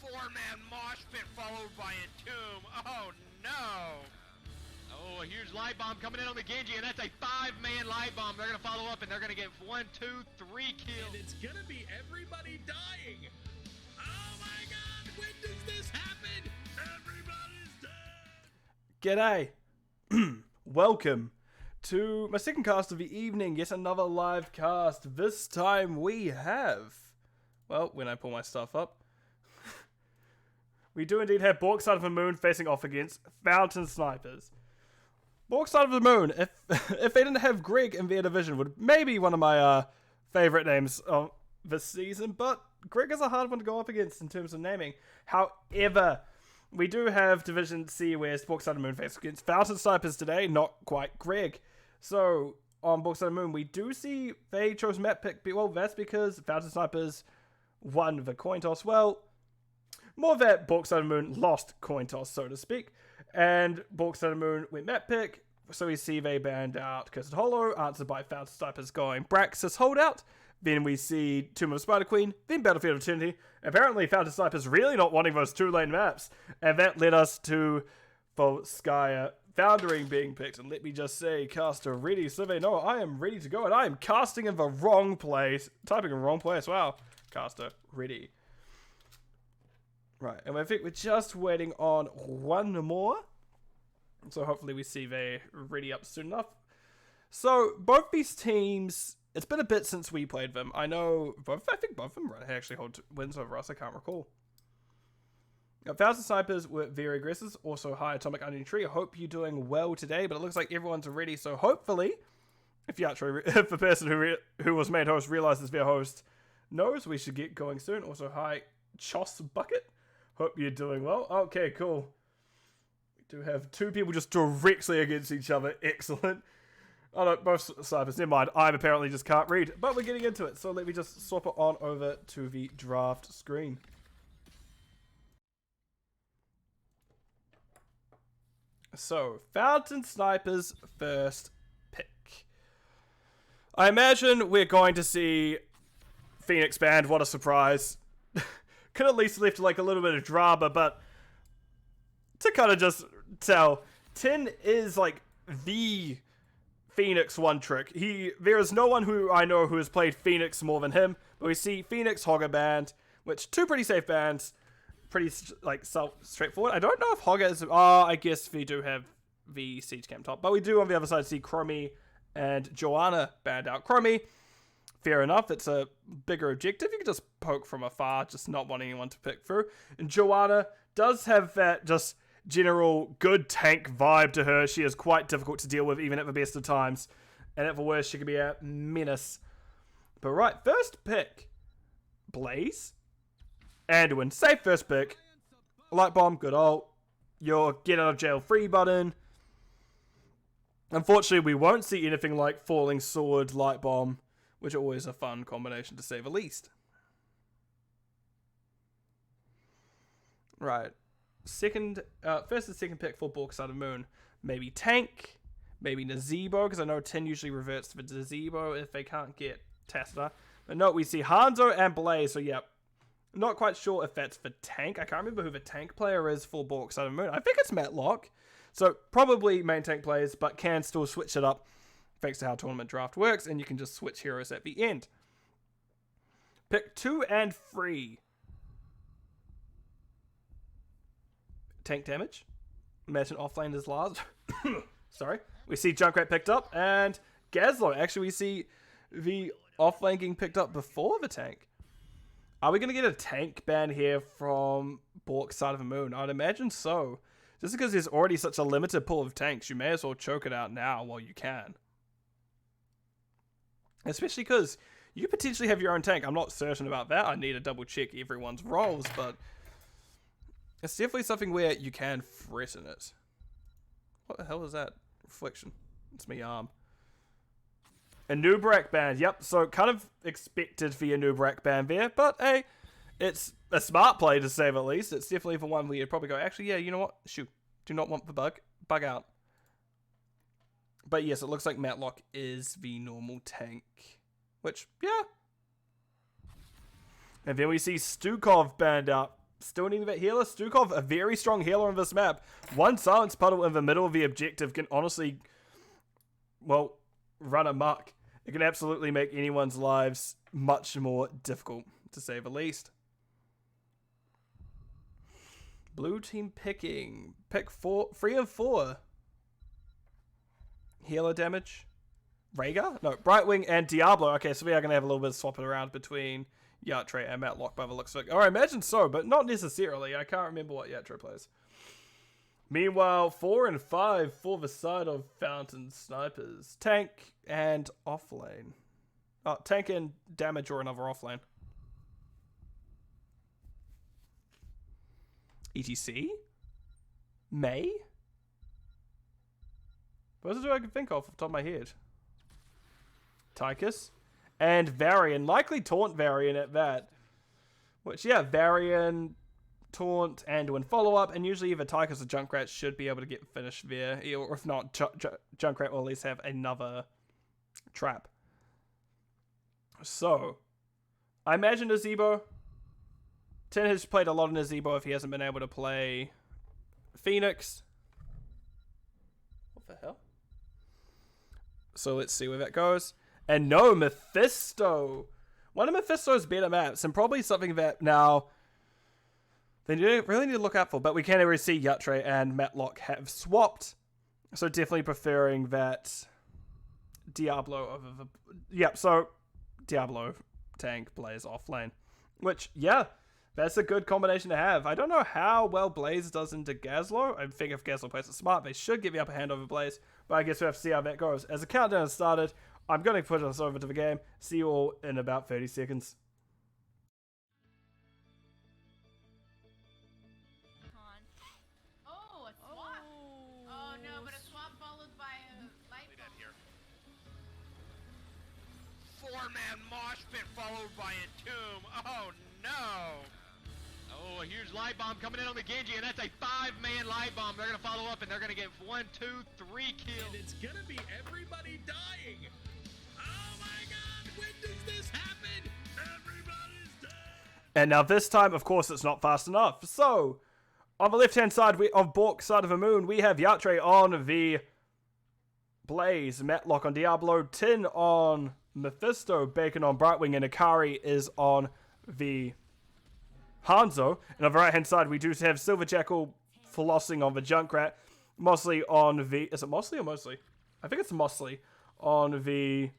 4-man mosh pit followed by a tomb. Oh no! Oh, a huge light bomb coming in on the Genji, and that's a 5-man light bomb. They're gonna follow up, and they're gonna get 1, 2, 3 kills. And it's gonna be everybody dying. Oh my God! When does this happen? Everybody's dead. G'day. Welcome to my second cast of the evening. Yet another live cast. This time we have, well, when I pull my stuff up, we do indeed have Bork Side of the Moon facing off against Fountain Snipers. Bork Side of the Moon, if they didn't have Greg in their division, would maybe one of my favorite names of this season, but Greg is a hard one to go up against in terms of naming. However, we do have Division C where Bork Side of the Moon faces against Fountain Snipers today, not quite Greg. So, on Bork Side of the Moon, we do see they chose map pick. Well, that's because Fountain Snipers won the coin toss. Well, more that Bork Side of the Moon lost coin toss, so to speak. And Bork Side of the Moon went map pick. So we see they banned out Cursed Hollow, answered by Fountain Snipers going Braxis Holdout. Then we see Tomb of the Spider Queen, then Battlefield of Eternity. Apparently Fountain Snipers really not wanting those 2-lane maps. And that led us to Volskaya Foundering being picked. And let me just say, caster ready. So they know I am ready to go. And I am casting in the wrong place. Typing in the wrong place. Wow. Caster ready. Right, and I think we're just waiting on one more. So hopefully we see they ready up soon enough. So both these teams, it's been a bit since we played them. I think both of them actually hold wins over us, I can't recall. Now, Thousand Snipers were very aggressive, also high Atomic Onion Tree. I hope you're doing well today, but it looks like everyone's ready. So hopefully, if the person who was made host realizes their host knows, we should get going soon. Also, hi Choss Bucket. Hope you're doing well. Okay, cool. We do have two people just directly against each other. Excellent. Oh no, both snipers. Never mind. I apparently just can't read. But we're getting into it. So let me just swap it on over to the draft screen. So, Fountain Snipers first pick. I imagine we're going to see Phoenix banned. What a surprise. Could at least left like a little bit of drama, but to kind of just tell, 10 is like the Phoenix one trick. There is no one who I know who has played Phoenix more than him, but we see Phoenix Hogger banned, which two pretty safe bans, pretty like straightforward. I don't know if Hogger is, I guess we do have the Siege Camp top, but we do on the other side see Chromie and Joanna banned out. Chromie, fair enough, it's a bigger objective. You can just poke from afar, just not wanting anyone to pick through. And Joanna does have that just general good tank vibe to her. She is quite difficult to deal with, even at the best of times. And at the worst, she can be a menace. But right, first pick. Blaze. Anduin, safe first pick. Light Bomb, good ult. Your get out of jail free button. Unfortunately, we won't see anything like Falling Sword, Light Bomb, which are always a fun combination to say the least. Right. First and second pick for Bork Side of the Moon. Maybe Tank, maybe Nazebo, because I know 10 usually reverts to the Nazebo if they can't get Tasta. But no, we see Hanzo and Blaze, so yeah. Not quite sure if that's for Tank. I can't remember who the tank player is for Bork Side of the Moon. I think it's Matlock. So probably main tank players, but can still switch it up thanks to how tournament draft works, and you can just switch heroes at the end. Pick 2 and 3. Tank damage. Imagine offlane is last. Sorry. We see Junkrat picked up, and Gazlo. Actually, we see the offlane getting picked up before the tank. Are we going to get a tank ban here from Bork Side of the Moon? I'd imagine so. Just because there's already such a limited pool of tanks, you may as well choke it out now while you can. Especially because you potentially have your own tank. I'm not certain about that. I need to double check everyone's roles, but it's definitely something where you can threaten it. What the hell is that? Reflection. It's me arm. A Nubrak ban. Yep, so kind of expected for your Nubrak ban there, but hey, it's a smart play to say the least. It's definitely the one where you'd probably go, actually, yeah, you know what? Shoot. Do not want the bug. Bug out. But yes, it looks like Matlock is the normal tank. Which, yeah. And then we see Stukov banned out. still needing that healer. Stukov, a very strong healer on this map. One silence puddle in the middle of the objective can honestly, well, run amok. It can absolutely make anyone's lives much more difficult, to say the least. Blue team picking. Pick 3 and 4. Healer damage. Rhaegar? No, Brightwing and Diablo. Okay, so we are going to have a little bit of swapping around between Yatre and Matlock by the looks of it. Or I imagine so, but not necessarily. I can't remember what Yatre plays. Meanwhile, 4 and 5 for the side of Fountain Snipers. Tank and offlane. Oh, tank and damage or another offlane. ETC? May? What is it I can think of off the top of my head? Tychus. And Varian. Likely Taunt Varian at that. Which, yeah, Varian, Taunt, Anduin follow-up, and usually either Tychus or Junkrat should be able to get finished there. Or if not, Junkrat will at least have another trap. So, I imagine Nazebo. Tin has played a lot in Nazebo if he hasn't been able to play Phoenix. What the hell? So let's see where that goes. And no, Mephisto. One of Mephisto's better maps, and probably something that now they really need to look out for. But we can already see Yatre and Matlock have swapped. So definitely preferring that Diablo over the... Yep, so Diablo, tank, Blaze off lane. Which, yeah, that's a good combination to have. I don't know how well Blaze does into Gazlo. I think if Gazlo plays it smart, they should give the upper hand over Blaze. But I guess we have to see how that goes. As the countdown has started, I'm going to put us over to the game. See you all in about 30 seconds. Oh, a swap. Oh no, but a swap followed by a light bomb. Here. 4-man mosh pit followed by a tomb. Oh no! Oh, here's light bomb coming in on the Genji, and that's a 5-man light bomb. They're gonna follow up, and they're gonna get 1, 2, 3 kills. And it's gonna be everybody dying. Oh my god, when does this happen? Everybody's dead. And now this time, of course, it's not fast enough. So, on the left-hand side of Bork's side of the moon, we have Yatre on the Blaze, Matlock on Diablo, Tin on Mephisto, Bacon on Brightwing, and Akari is on the Hanzo. And on the right-hand side, we do have Silver Jackal flossing on the Junkrat, Mosley on the... Is it Mosley or Mosley? I think it's Mosley on the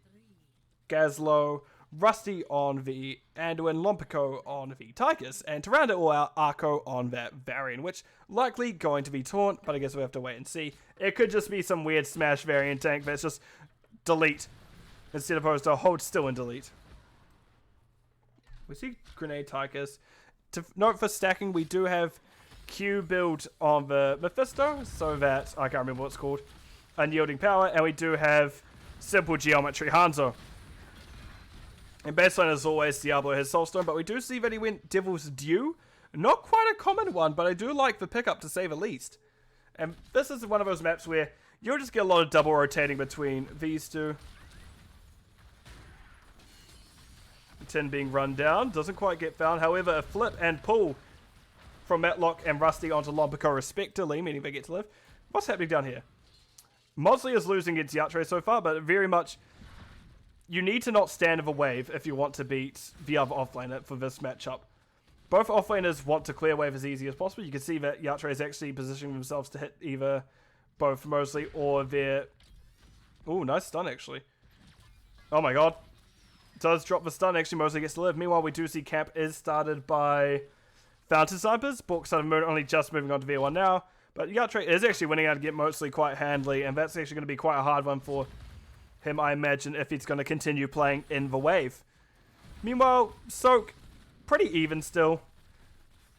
Gazlo, Rusty on the Anduin, Lompico on the Tychus, and to round it all out, Arco on that Varian, which likely going to be Taunt, but I guess we have to wait and see. It could just be some weird smash Varian tank that's just delete instead opposed to hold still and delete. We see Grenade Tychus. To note for stacking, we do have Q build on the Mephisto, so that, I can't remember what it's called, Unyielding Power, and we do have Simple Geometry Hanzo. And baseline, as always, Diablo has Soulstone, but we do see that he went Devil's Due. Not quite a common one, but I do like the pickup, to say the least. And this is one of those maps where you'll just get a lot of double rotating between these two. Tin being run down, doesn't quite get found. However, a flip and pull from Matlock and Rusty onto Lompico respectively, meaning they get to live. What's happening down here? Mosley is losing against Yatre so far, but very much... You need to not stand of a wave if you want to beat the other offlaner for this matchup. Both offlaners want to clear wave as easy as possible. You can see that Yatre is actually positioning themselves to hit either both Mosley or their... Ooh, nice stun actually. Oh my god. Does drop the stun, actually Mosley gets to live. Meanwhile, we do see camp is started by Fountain Snipers. Bork side of Moon only just moving on to V1 now. But Yatre is actually winning out to get Mosley quite handily, and that's actually going to be quite a hard one for him, I imagine, if he's going to continue playing in the wave. Meanwhile, Soak, pretty even still.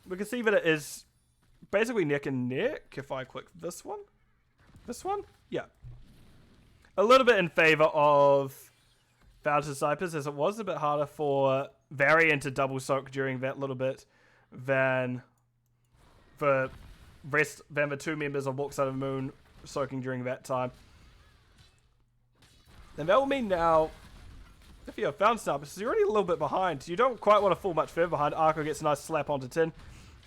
We can see that it is basically neck and neck. If I click this one. This one? Yeah. A little bit in favor of Fountain Snipers, as it was a bit harder for Varian to double soak during that little bit than the two members of Walk Side of the Moon soaking during that time. And that will mean now, if you have Fountain Snipers, you're already a little bit behind. You don't quite want to fall much further behind. Arco gets a nice slap onto Tin.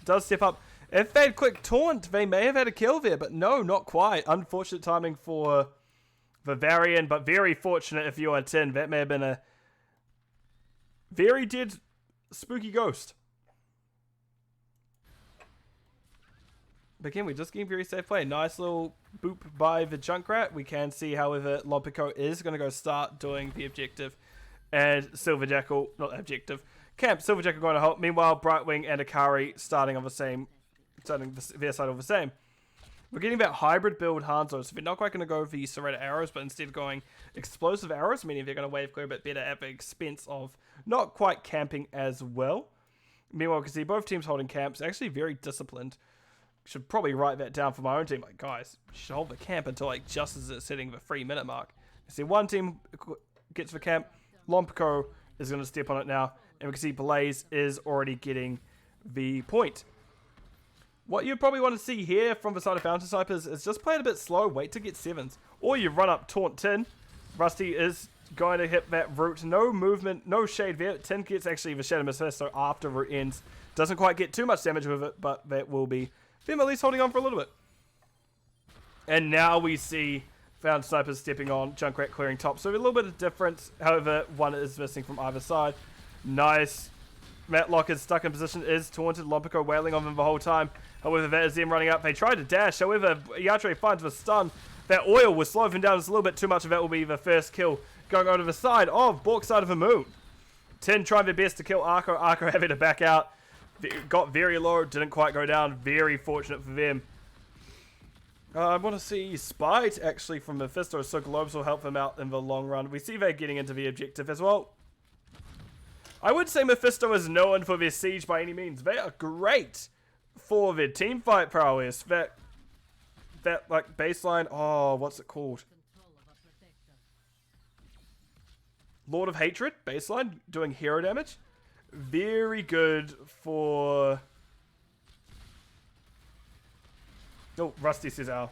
does step up. If they had quick taunt, they may have had a kill there, but no, not quite. Unfortunate timing for Varian, but very fortunate if you are Tin. That may have been a very dead spooky ghost. But again, we're just getting very safe play. Nice little boop by the Junkrat. We can see, however, Lompico is going to go start doing the objective. And Silver Jackal, not objective, camp. Silver Jackal going to help. Meanwhile, Brightwing and Akari starting their side of the same. We're getting that hybrid build Hanzo, so they're not quite going to go for the Serrated arrows, but instead going explosive arrows, meaning they're going to wave clear a bit better at the expense of not quite camping as well. Meanwhile, we can see both teams holding camps, actually very disciplined. Should probably write that down for my own team. Like, guys, should hold the camp until like just as it's hitting the 3-minute mark. You see one team gets the camp, Lompico is going to step on it now, and we can see Blaze is already getting the point. What you probably want to see here from the side of Fountain Snipers is just play it a bit slow, wait to get 7s. Or you run up taunt Tin. Rusty is going to hit that root. No movement, no shade there. Tin gets actually the Shadow Mephisto after root ends. Doesn't quite get too much damage with it, but that will be them at least holding on for a little bit. And now we see Fountain Snipers stepping on, Junkrat clearing top. So a little bit of difference, however, one is missing from either side. Nice. Matlock is stuck in position, is taunted. Lompico wailing on him the whole time. However, that is them running up. They tried to dash. However, Yatre finds the stun. That oil will slow him down just a little bit too much, and that will be the first kill going over the side of Bork side of the moon. Tin trying their best to kill Arco. Arco having to back out. Got very low, didn't quite go down. Very fortunate for them. I want to see Spite actually from Mephisto, so Globes will help them out in the long run. We see they're getting into the objective as well. I would say Mephisto is known for their siege by any means. They are great for their team fight prowess. That like baseline, oh, what's it called? Lord of Hatred baseline, doing hero damage. Very good for... Oh, Rusty says Al.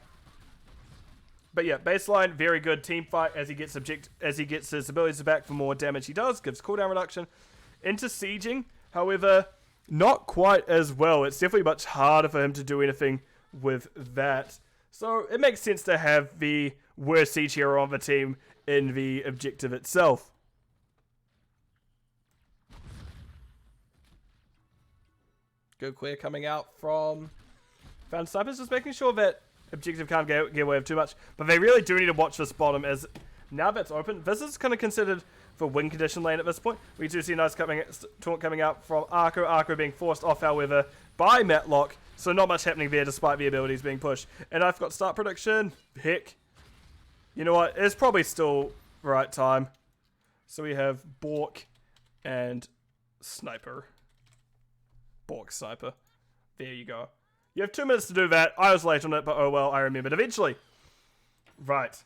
But yeah, baseline, very good. Team fight as he gets his abilities back for more damage he does. Gives cooldown reduction. Into sieging, however, not quite as well. It's definitely much harder for him to do anything with that. So it makes sense to have the worst siege hero on the team in the objective itself. Good clear coming out from Fountain Snipers, just making sure that objective can't get away with too much. But they really do need to watch this bottom, as now that's open. This is kind of considered for win condition lane at this point. We do see a nice taunt coming out from Arco. Arco being forced off, however, by Matlock. So not much happening there despite the abilities being pushed. And I've got start prediction. Heck. You know what? It's probably still the right time. So we have Bork and Sniper. Bork Sniper. There you go. You have 2 minutes to do that. I was late on it, but oh well, I remembered eventually. Right.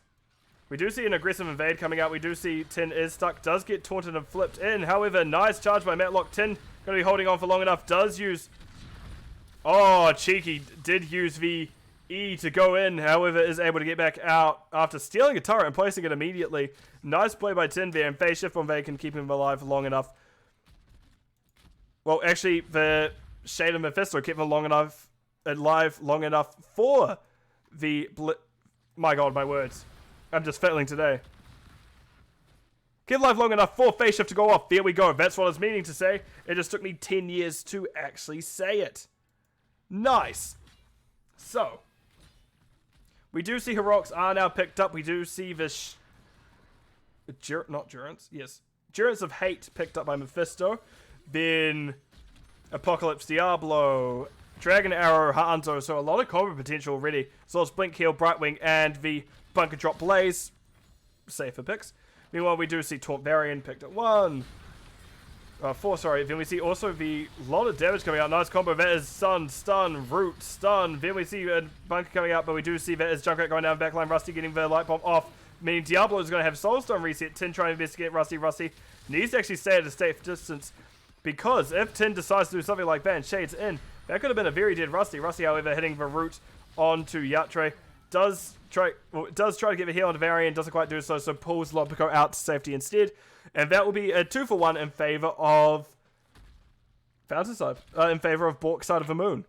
We do see an aggressive invade coming out. We do see Tin is stuck. Does get taunted and flipped in. However, nice charge by Matlock. Tin going to be holding on for long enough. Does use... Oh, cheeky. Did use the E to go in. However, is able to get back out after stealing a turret and placing it immediately. Nice play by Tin there. And phase shift on Vade can keep him alive long enough. Well, actually, the Shade of Mephisto kept him alive long enough for the... My god, my words. I'm just failing today. Kept alive long enough for phase shift to go off. There we go. That's what I was meaning to say. It just took me 10 years to actually say it. Nice. So, we do see heroics are now picked up. We do see this... not Durance. Yes. Durance of Hate picked up by Mephisto. Then Apocalypse Diablo, Dragon Arrow, Hanzo, so a lot of combo potential already. So it's Blink Heal, Brightwing, and the Bunker Drop Blaze. Safer picks. Meanwhile, we do see Taunt Varian picked at 4, sorry. Then we see also the lot of damage coming out. Nice combo. That is stun, root, stun. Then we see a Bunker coming out, but we do see that is Junkrat going down backline. Rusty getting the Light Bomb off. Meaning Diablo is going to have Soulstone reset. Tin trying to investigate Rusty. Rusty needs to actually stay at a safe distance. Because if Tin decides to do something like that and shades in, that could have been a very dead Rusty. Rusty, however, hitting the root onto Yatre. Does try to get the heal onto Varian, doesn't quite do so, so pulls Lompico out to safety instead. And that will be a 2-for-1 in favor of Fountain side in favor of Bork side of the moon.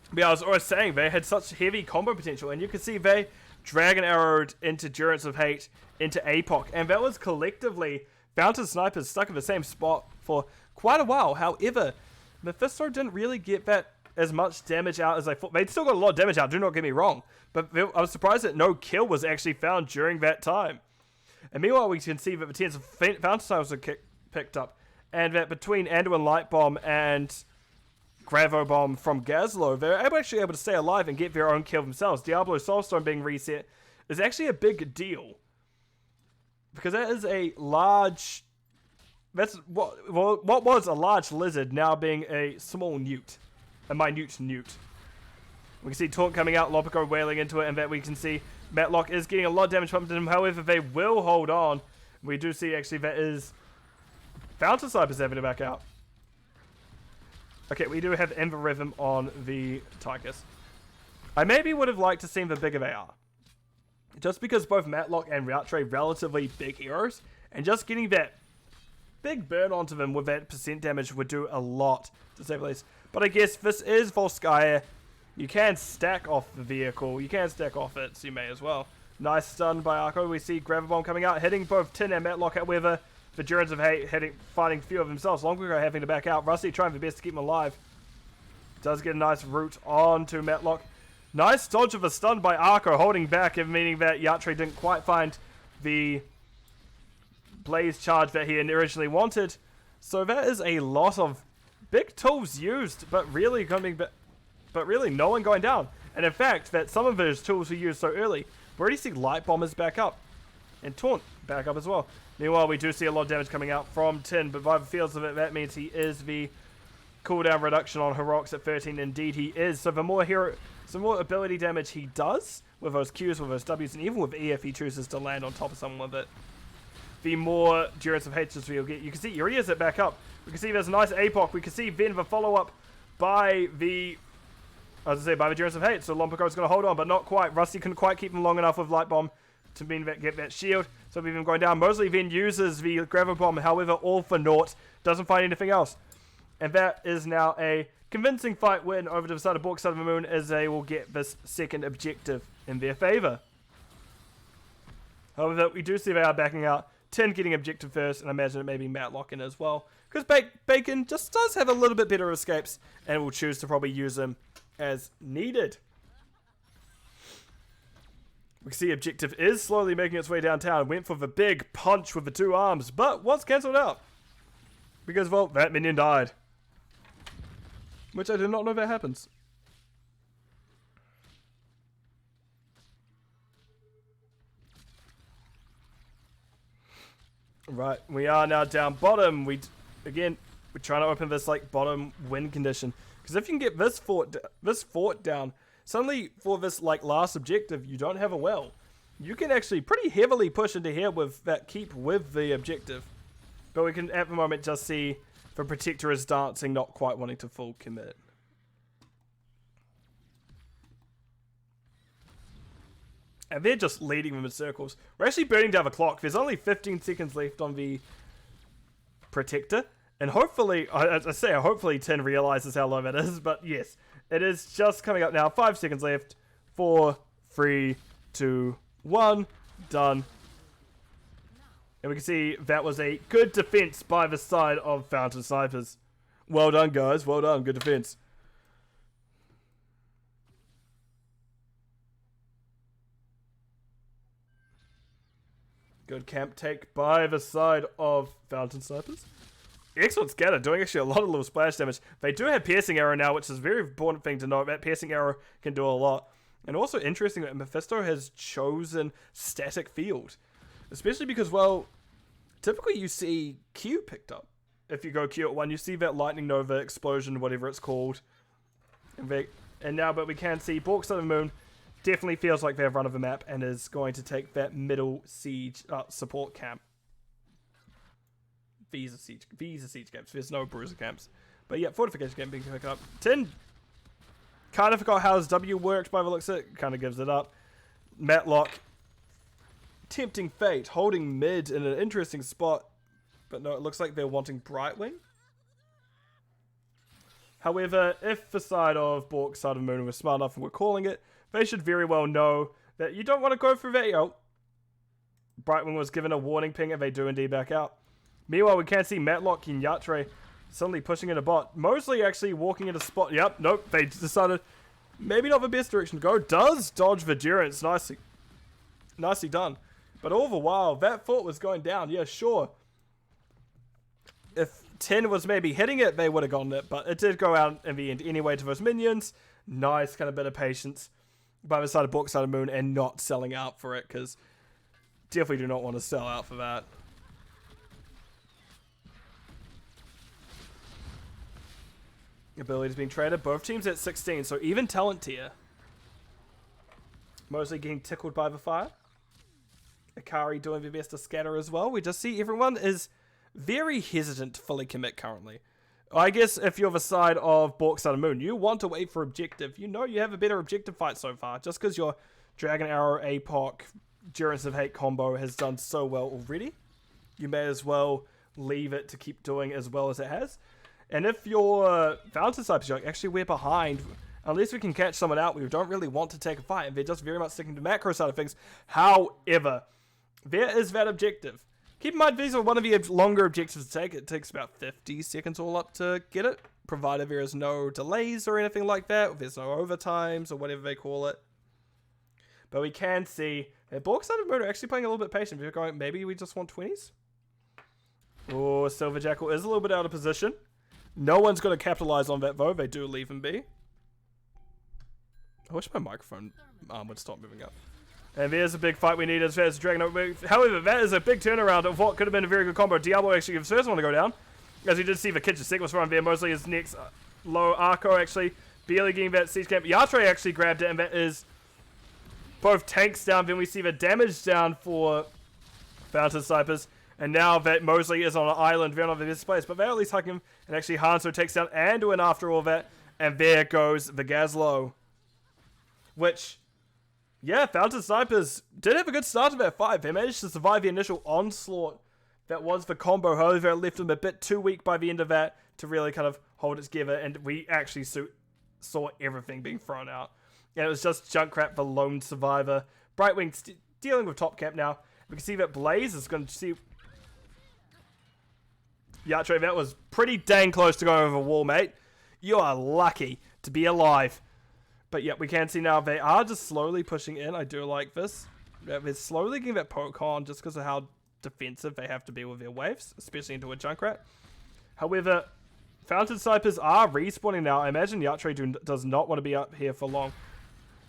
But yeah, I was always saying they had such heavy combo potential, and you can see they Dragon Arrowed into Durance of Hate into APOC, and that was collectively Fountain Snipers stuck in the same spot for quite a while. However, Mephisto didn't really get that as much damage out as I thought. They still got a lot of damage out, do not get me wrong, but I was surprised that no kill was actually found during that time. And meanwhile, we can see that the tens of Fountain Snipers were picked up, and that between Anduin Light Bomb and Gravo Bomb from Gazlo, they're actually able to stay alive and get their own kill themselves. Diablo Soulstone being reset is actually a big deal, because that is a large... That's what was a large lizard now being a small newt. A minute newt. We can see Taunt coming out, Lopico wailing into it, and that we can see Matlock is getting a lot of damage pumped into him. However, they will hold on. We do see actually that is Fountain Snipers having to back out. Okay, we do have Ember Rhythm on the Tychus. I maybe would have liked to see the bigger they are. Just because both Matlock and Routre relatively big heroes, and just getting that big burn onto them with that percent damage would do a lot, to say the least. But I guess this is Volskaya. You can stack off the vehicle. You can stack off it, so you may as well. Nice stun by Arco. We see Gravibomb coming out, hitting both Tin and Matlock. However, the Durance of Hate finding few of themselves. Longwigo having to back out. Rusty trying their best to keep him alive. Does get a nice root onto Matlock. Nice dodge of a stun by Arco, holding back, meaning that Yatre didn't quite find the Blaze charge that he originally wanted. So that is a lot of big tools used, but really no one going down. And in fact, that some of those tools were used so early. We already see Light Bombers back up, and Taunt back up as well. Meanwhile, we do see a lot of damage coming out from Tin, but by the feels of it, that means he is the cooldown reduction on Heroics at 13. Indeed, he is. So the more ability damage he does with those Qs, with those Ws, and even with E if he chooses to land on top of someone with it, the more Durance of Hate we'll get. You can see Urias it back up. We can see there's a nice APOC. We can see then the follow-up by the... As I say, by the Durance of Hate. So Lompico's going to hold on, but not quite. Rusty couldn't quite keep him long enough with Light Bomb to get that shield. So we've been going down. Mosley then uses the Gravel Bomb, however, all for naught. Doesn't find anything else. And that is now a convincing fight win over to the side of Bork, side of the moon, as they will get this second objective in their favor. However, we do see they are backing out. 10 getting objective first, and I imagine it may be Matlock in as well. Because Bacon just does have a little bit better escapes, and will choose to probably use them as needed. We can see objective is slowly making its way downtown. Went for the big punch with the two arms, but was cancelled out. Because, well, that minion died. Which I did not know that happens. Right, we are now down bottom. We're trying to open this like bottom win condition, because if you can get this fort down, suddenly for this like last objective, you don't have a well. You can actually pretty heavily push into here with that keep with the objective, but we can at the moment just see the Protector is dancing, not quite wanting to full commit. And they're just leading them in circles. We're actually burning down the clock. There's only 15 seconds left on the Protector. And hopefully, as I say, hopefully 10 realizes how low that is. But yes, it is just coming up now. 5 seconds left. 4, 3, 2, 1. Done. And we can see that was a good defense by the side of Fountain Snipers. Well done, guys. Well done. Good defense. Good camp take by the side of Fountain Snipers. Excellent scatter, doing actually a lot of little splash damage. They do have Piercing Arrow now, which is a very important thing to note. That Piercing Arrow can do a lot. And also interesting that Mephisto has chosen Static Field. Especially because, well, typically you see Q picked up. If you go Q at 1, you see that Lightning Nova explosion, whatever it's called. And now, but we can see Bork Side of the Moon definitely feels like they have run of the map and is going to take that middle siege support camp. These are siege camps. There's no bruiser camps. But yeah, fortification camp being picked up. 10 kind of forgot how his W worked by the looks of it. Kind of gives it up. Matlock. Tempting Fate. Holding mid in an interesting spot. But no, it looks like they're wanting Brightwing. However, if the side of Bork, side of Moon, were smart enough and we're calling it, they should very well know that you don't want to go through that. Oh, Brightwing was given a warning ping and they do indeed back out. Meanwhile, we can see Matlock and Yatre suddenly pushing in a bot. Mosley actually walking in a spot. Yep, nope, they decided maybe not the best direction to go. Does dodge the Durance. Nicely done. But all the while, that fort was going down. Yeah, sure. If 10 was maybe hitting it, they would have gotten it. But it did go out in the end anyway to those minions. Nice kind of bit of patience by the side of Bork, side of Moon, and not selling out for it, because definitely do not want to sell out for that. Abilities being traded. Both teams at 16, so even talent tier. Mostly getting tickled by the fire. Akari doing their best to scatter as well. We just see everyone is very hesitant to fully commit currently. I guess if you're the side of Bork, side of Moon, you want to wait for objective. You know you have a better objective fight so far. Just because your Dragon Arrow, APOC, Durance of Hate combo has done so well already, you may as well leave it to keep doing as well as it has. And if your Fountain Cypher, you're like, actually we're behind, unless we can catch someone out, we don't really want to take a fight, and they're just very much sticking to macro side of things. However, there is that objective. Keep in mind, these are one of the longer objectives to take. It takes about 50 seconds all up to get it, provided there is no delays or anything like that, or there's no overtimes or whatever they call it. But we can see that Bork, side of Moon are actually playing a little bit patient. We're going, maybe we just want 20s? Oh, Silver Jackal is a little bit out of position. No one's going to capitalize on that, though. They do leave him be. I wish my microphone arm would stop moving up. And there's a big fight we need as Dragon. However, that is a big turnaround of what could have been a very good combo. Diablo actually gives first one to go down. As we did see the kitchen sick was from there. Mostly his next low. Arco actually barely getting that siege camp. Yatre actually grabbed it, and that is both tanks down. Then we see the damage down for Fountain Cyphers. And now that Mosley is on an island, very not the best place. But they're at least hugging him. And actually Hanzo takes down Anduin after all that. And there goes the Gazlowe. Which, yeah, Fountain Snipers did have a good start to that fight. They managed to survive the initial onslaught that was the combo. However, it left them a bit too weak by the end of that to really kind of hold it together. And we actually saw everything being thrown out. And it was just Junkrat, the lone survivor. Brightwing dealing with top camp now. We can see that Blaze is going to see... Yatre, that was pretty dang close to going over the wall, mate. You are lucky to be alive. But yeah, we can see now they are just slowly pushing in. I do like this. They're slowly getting that poke on just because of how defensive they have to be with their waves, especially into a Junkrat. However, Fountain Cyphers are respawning now. I imagine Yatre does not want to be up here for long.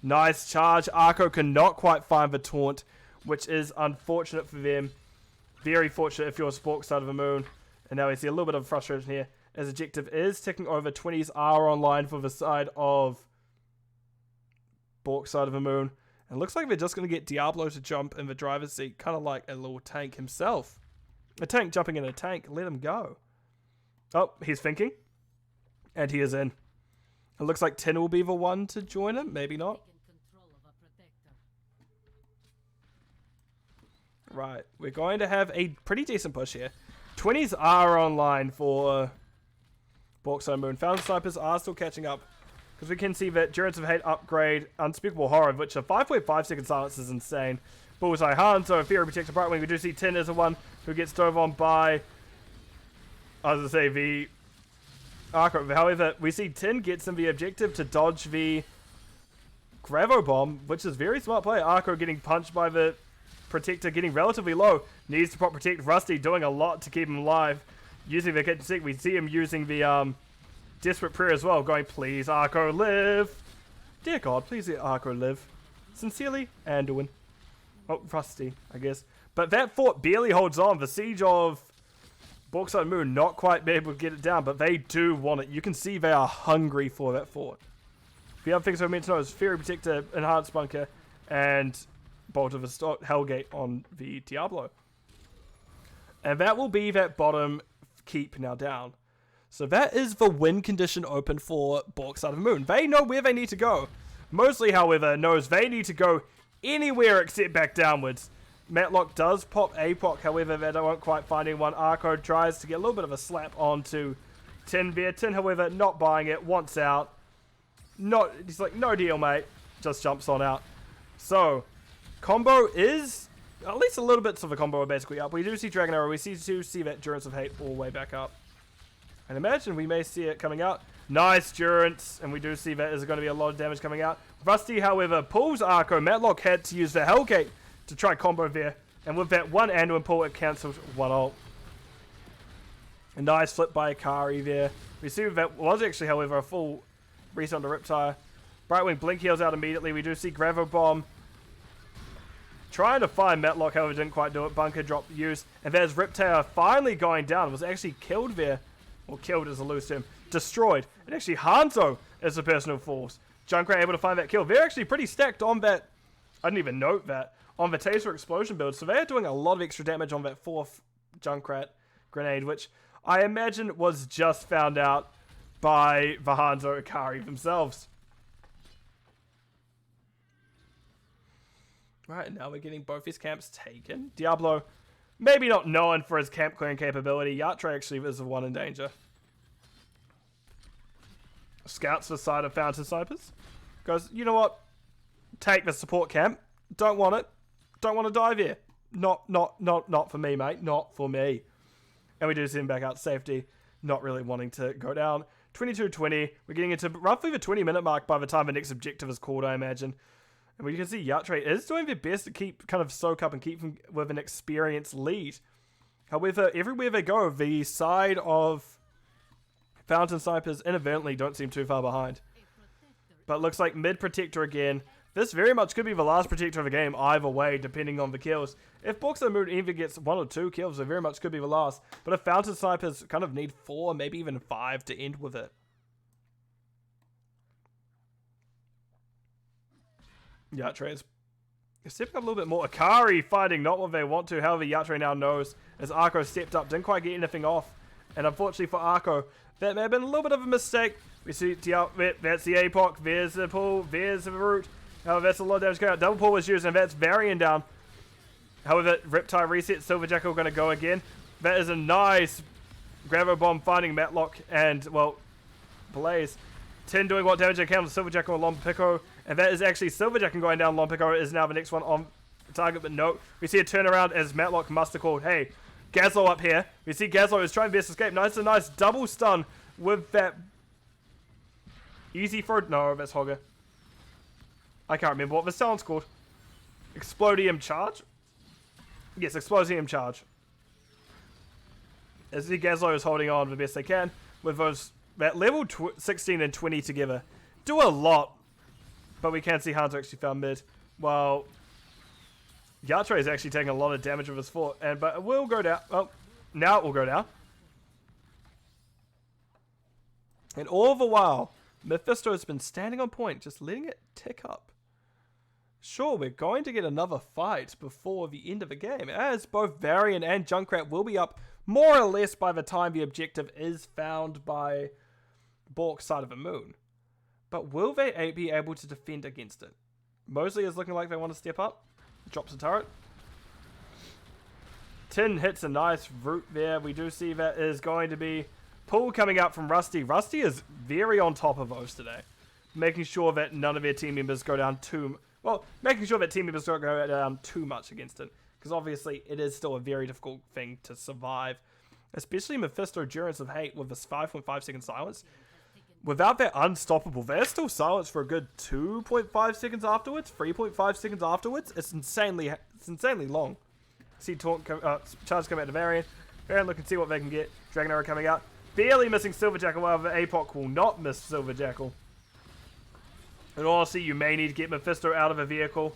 Nice charge. Arco cannot quite find the taunt, which is unfortunate for them. Very fortunate if you're a Bork, side of the Moon. And now we see a little bit of frustration here, as objective is ticking over. 20s are online for the side of Bork, side of the Moon. And it looks like they're just going to get Diablo to jump in the driver's seat, kind of like a little tank himself. A tank jumping in a tank. Let him go. Oh, he's thinking. And he is in. It looks like Tin will be the one to join him. Maybe not. Right. We're going to have a pretty decent push here. 20s are online for Bork, side of the Moon. Fountain Snipers are still catching up. Because we can see that Durance of Hate upgrade, Unspeakable Horror, which a 5.5 second silence is insane. Bullseye Hanzo, Fury Protector Brightwing. We do see Tin as the one who gets dove on by, as I say, the Arco. However, we see Tin gets in the objective to dodge the Gravo Bomb, which is very smart play. Arco getting punched by the Protector, getting relatively low. Needs to prop protect. Rusty doing a lot to keep him alive. Using the kitchen sink. We see him using the Desperate Prayer as well. Going, please, Arco, live. Dear God, please let Arco live. Sincerely, Anduin. Oh, Rusty, I guess. But that fort barely holds on. The siege of Bork, side of the Moon not quite be able to get it down, but they do want it. You can see they are hungry for that fort. The other things I meant to know is Fury Protector, Enhanced Bunker, and Bolt of a Hellgate on the Diablo. And that will be that bottom keep now down. So that is the win condition open for Bork, side of the Moon. They know where they need to go. Mosley, however, knows they need to go anywhere except back downwards. Matlock does pop APOC, however, they don't quite find anyone. Arco tries to get a little bit of a slap onto Tin there. Tin, however, not buying it. Wants out. He's like, no deal, mate. Just jumps on out. So, combo is at least a little bit of a combo basically up. We do see Dragon Arrow. We see that Durance of Hate all the way back up. And imagine we may see it coming out. Nice Durance. And we do see that there's going to be a lot of damage coming out. Rusty, however, pulls Arco. Matlock had to use the Hellgate to try combo there. And with that one Anduin pull, it cancelled one ult. A nice flip by Akari there. We see that was actually, however, a full reset on the Riptire. Brightwing blink heals out immediately. We do see Gravel Bomb trying to find Matlock, however, didn't quite do it. Bunker drop used. And there's Riptire finally going down. It was actually killed there. Or killed is a loose term. Destroyed. And actually Hanzo is the personal force. Junkrat able to find that kill. They're actually pretty stacked on that. I didn't even note that. On the Taser Explosion build. So they're doing a lot of extra damage on that fourth Junkrat grenade. Which I imagine was just found out by the Hanzo Akari themselves. Right, now we're getting both his camps taken. Diablo, maybe not known for his camp clearing capability. Yatra actually is the one in danger. Scouts the side of Fountain Snipers. Goes, you know what? Take the support camp. Don't want it. Don't want to dive here. Not for me, mate. Not for me. And we do send him back out to safety. Not really wanting to go down. 22-20. We're getting into roughly the 20-minute mark by the time the next objective is called, I imagine. And we can see Yatre is doing their best to keep, kind of soak up and keep them with an experienced lead. However, everywhere they go, the side of Fountain Snipers inadvertently don't seem too far behind. But looks like mid protector again. This very much could be the last protector of the game either way, depending on the kills. If Bork Moon either gets 1 or 2 kills, it very much could be the last. But if Fountain Snipers kind of need 4, maybe even 5 to end with it. Yatre is stepping up a little bit more. Akari fighting not what they want to. However, Yatre now knows as Arco stepped up, didn't quite get anything off. And unfortunately for Arco, that may have been a little bit of a mistake. We see that's the APOC, there's the pull, there's the root. However, that's a lot of damage going out. Double pull was used, and that's Varian down. However, Riptide reset, Silverjackal going to go again. That is a nice Gravo Bomb finding Matlock and, well, Blaze. 10 doing what damage they can with Silverjackal and Lompico. And that is actually Silverjackal going down. Lompico is now the next one on target, but no. We see a turnaround as Matlock must have called, hey, Gazlo up here. We see Gazlo is trying to best escape. Nice, a nice double stun with that easy for, no, that's Hogger. I can't remember what the sound's called. Explodium charge? Yes, Explosium charge. As the Gazlo is holding on the best they can with those, that level 16 and 20 together. Do a lot. But we can see Hanzo actually found mid. While Yatre is actually taking a lot of damage with his fort. But it will go down. Well, now it will go down. And all the while, Mephisto has been standing on point, just letting it tick up. Sure, we're going to get another fight before the end of the game, as both Varian and Junkrat will be up more or less by the time the objective is found by Bork's side of the moon. But will they be able to defend against it? Mosley is looking like they want to step up. Drops a turret. Tin hits a nice root there. We do see that is going to be pull coming out from Rusty. Rusty is very on top of those today. Making sure that none of their team members go down making sure that team members don't go down too much against it. Because obviously it is still a very difficult thing to survive. Especially Mephisto Durance of Hate with this 5.5 second silence. Without that unstoppable, they're still silenced for a good 2.5 seconds afterwards, 3.5 seconds afterwards. It's insanely long. See charge come out to Varian. Varian looking to see what they can get. Dragon Arrow coming out. Barely missing Silverjackal, however, APOC will not miss Silverjackal. And honestly, you may need to get Mephisto out of a vehicle.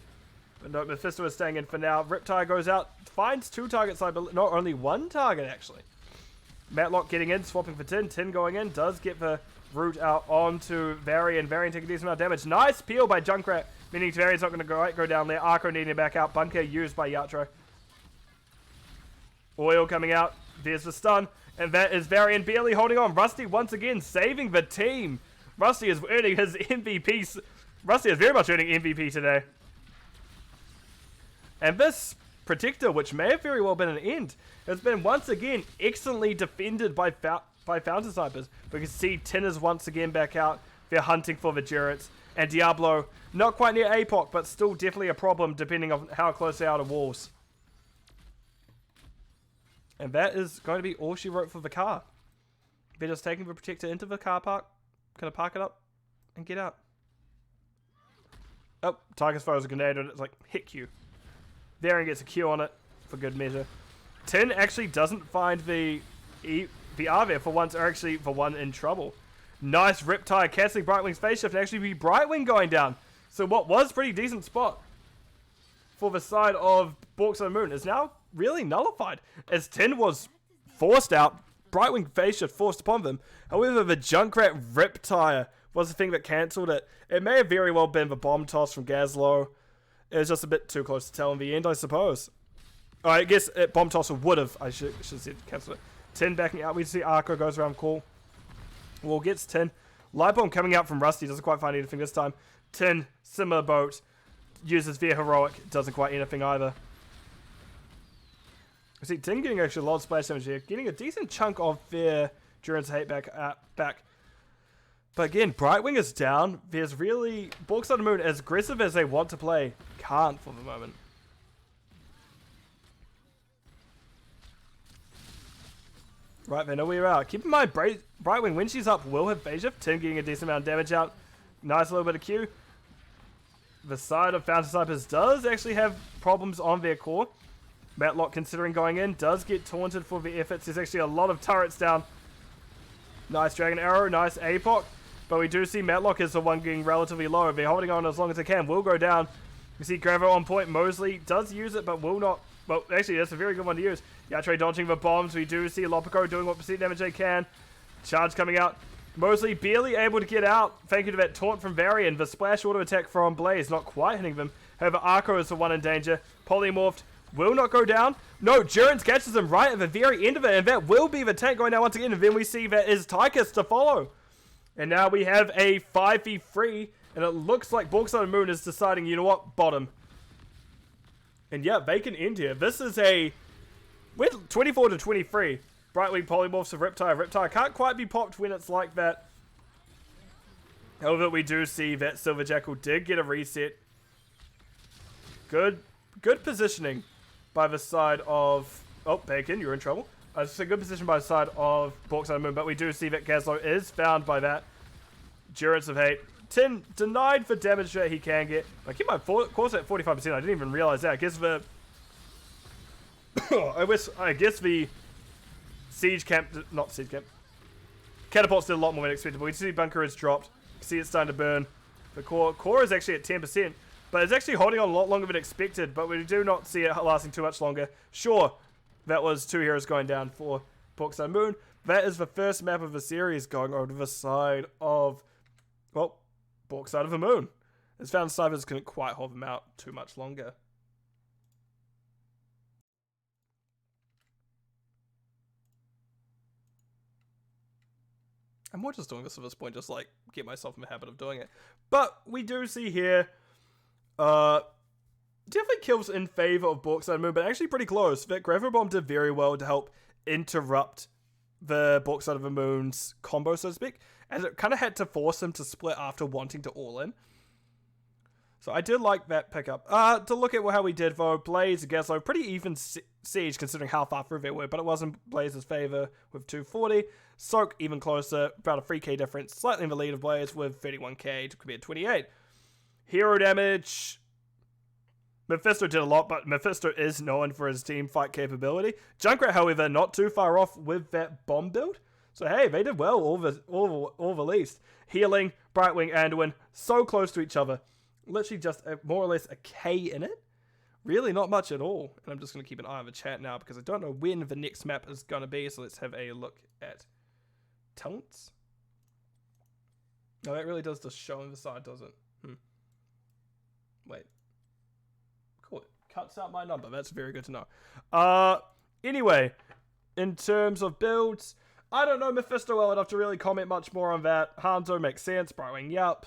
But no, Mephisto is staying in for now. Riptide goes out, finds 2 targets, I believe. No, only 1 target, actually. Matlock getting in, swapping for Tin. Tin going in, does get the root out onto Varian. Varian taking a decent amount of damage. Nice peel by Junkrat, meaning Varian's not going to go down there. Arco needing it back out. Bunker used by Yatro. Oil coming out. There's the stun. And that is Varian barely holding on. Rusty once again saving the team. Rusty is earning his MVP. Rusty is very much earning MVP today. And this Protector, which may have very well been an end, has been once again excellently defended by by Fountain Snipers. We can see Tin is once again back out. They're hunting for the Durance. And Diablo, not quite near APOC, but still definitely a problem depending on how close they are to walls. And that is going to be all she wrote for the car. They're just taking the Protector into the car park. Gonna park it up and get out. Oh, Tiger's throws a grenade and it's like, hit you. Varian gets a Q on it for good measure. Tin actually doesn't find the R there for once, or actually for one in trouble. Nice Riptide cancelling Brightwing's phase shift and actually be Brightwing going down. So what was pretty decent spot for the side of Bork on the Moon is now really nullified. As Tin was forced out, Brightwing phase shift forced upon them. However, the Junkrat Riptire was the thing that cancelled it. It may have very well been the bomb toss from Gazlowe. It was just a bit too close to tell in the end, I suppose. Oh, I guess bomb tosser would have. I should have said cancel it. Tin backing out. We see Arco goes around call. Well, gets Tin. Light Bomb coming out from Rusty. Doesn't quite find anything this time. Tin, similar boat. Uses their heroic. Doesn't quite anything either. We see Tin getting actually a lot of splash damage here. Getting a decent chunk of their Durance Hate back. But again, Brightwing is down. There's really... Bork on the Moon, as aggressive as they want to play, can't for the moment. Right, they know where we are. Keep in mind, Brightwing, when she's up, will have phase shift. Tin getting a decent amount of damage out. Nice little bit of Q. The side of Fountain Snipers does actually have problems on their core. Matlock, considering going in, does get taunted for the efforts. There's actually a lot of turrets down. Nice Dragon Arrow, nice APOC. But we do see Matlock is the one getting relatively low. They're holding on as long as they can. Will go down. We see Gravo on point. Mosley does use it, but will not. Well, actually, that's a very good one to use. Yatre dodging the bombs. We do see Lopico doing what percent damage they can. Charge coming out. Mosley barely able to get out. Thank you to that taunt from Varian. The splash auto attack from Blaze not quite hitting them. However, Arco is the one in danger. Polymorphed will not go down. No, Durance catches him right at the very end of it. And that will be the tank going down once again. And then we see that is Tychus to follow. And now we have a 5v3. And it looks like Bork on the Moon is deciding, you know what, bottom. And yeah, they can end here. This is a... We're 24 to 23. Brightwing polymorphs of Riptire. Riptire can't quite be popped when it's like that. However, we do see that Silver Jackal did get a reset. Good positioning by the side of... Oh, Bacon, you're in trouble. It's a good position by the side of Bork on the Moon, but we do see that Gazlowe is found by that. Durance of Hate. Tin denied for damage that he can get. I keep my course at 45%. I didn't even realize that. I guess the... I guess the siege camp... Not siege camp. Catapults did a lot more than expected. But we see bunker is dropped. See it's starting to burn. The core is actually at 10%. But it's actually holding on a lot longer than expected. But we do not see it lasting too much longer. Sure, that was 2 heroes going down for Bork on the Moon. That is the first map of the series going over to the side of... Well... Bork side of the Moon. As Fountain Snipers couldn't quite hold them out too much longer. I'm more just doing this at this point, just like get myself in the habit of doing it. But we do see here, definitely kills in favor of Bork side of the Moon, but actually pretty close. That Gravel Bomb did very well to help interrupt the Bork side of the Moon's combo, so to speak. As it kind of had to force him to split after wanting to all in. So I did like that pickup. To look at how we did though, Blaze and Gazlowe, pretty even siege considering how far through they were, but it was in Blaze's favor with 240. Soak even closer, about a 3k difference, slightly in the lead of Blaze with 31k to compared to 28. Hero damage, Mephisto did a lot, but Mephisto is known for his team fight capability. Junkrat, however, not too far off with that bomb build. So hey, they did well all the least. Healing, Brightwing, Anduin, so close to each other. Literally just more or less a K in it. Really not much at all. And I'm just going to keep an eye on the chat now because I don't know when the next map is going to be. So let's have a look at talents. No, that really does just show on the side, does it? Wait. Cool. It cuts out my number. That's very good to know. Anyway, in terms of builds... I don't know Mephisto well enough to really comment much more on that. Hanzo makes sense. Brightwing, yup.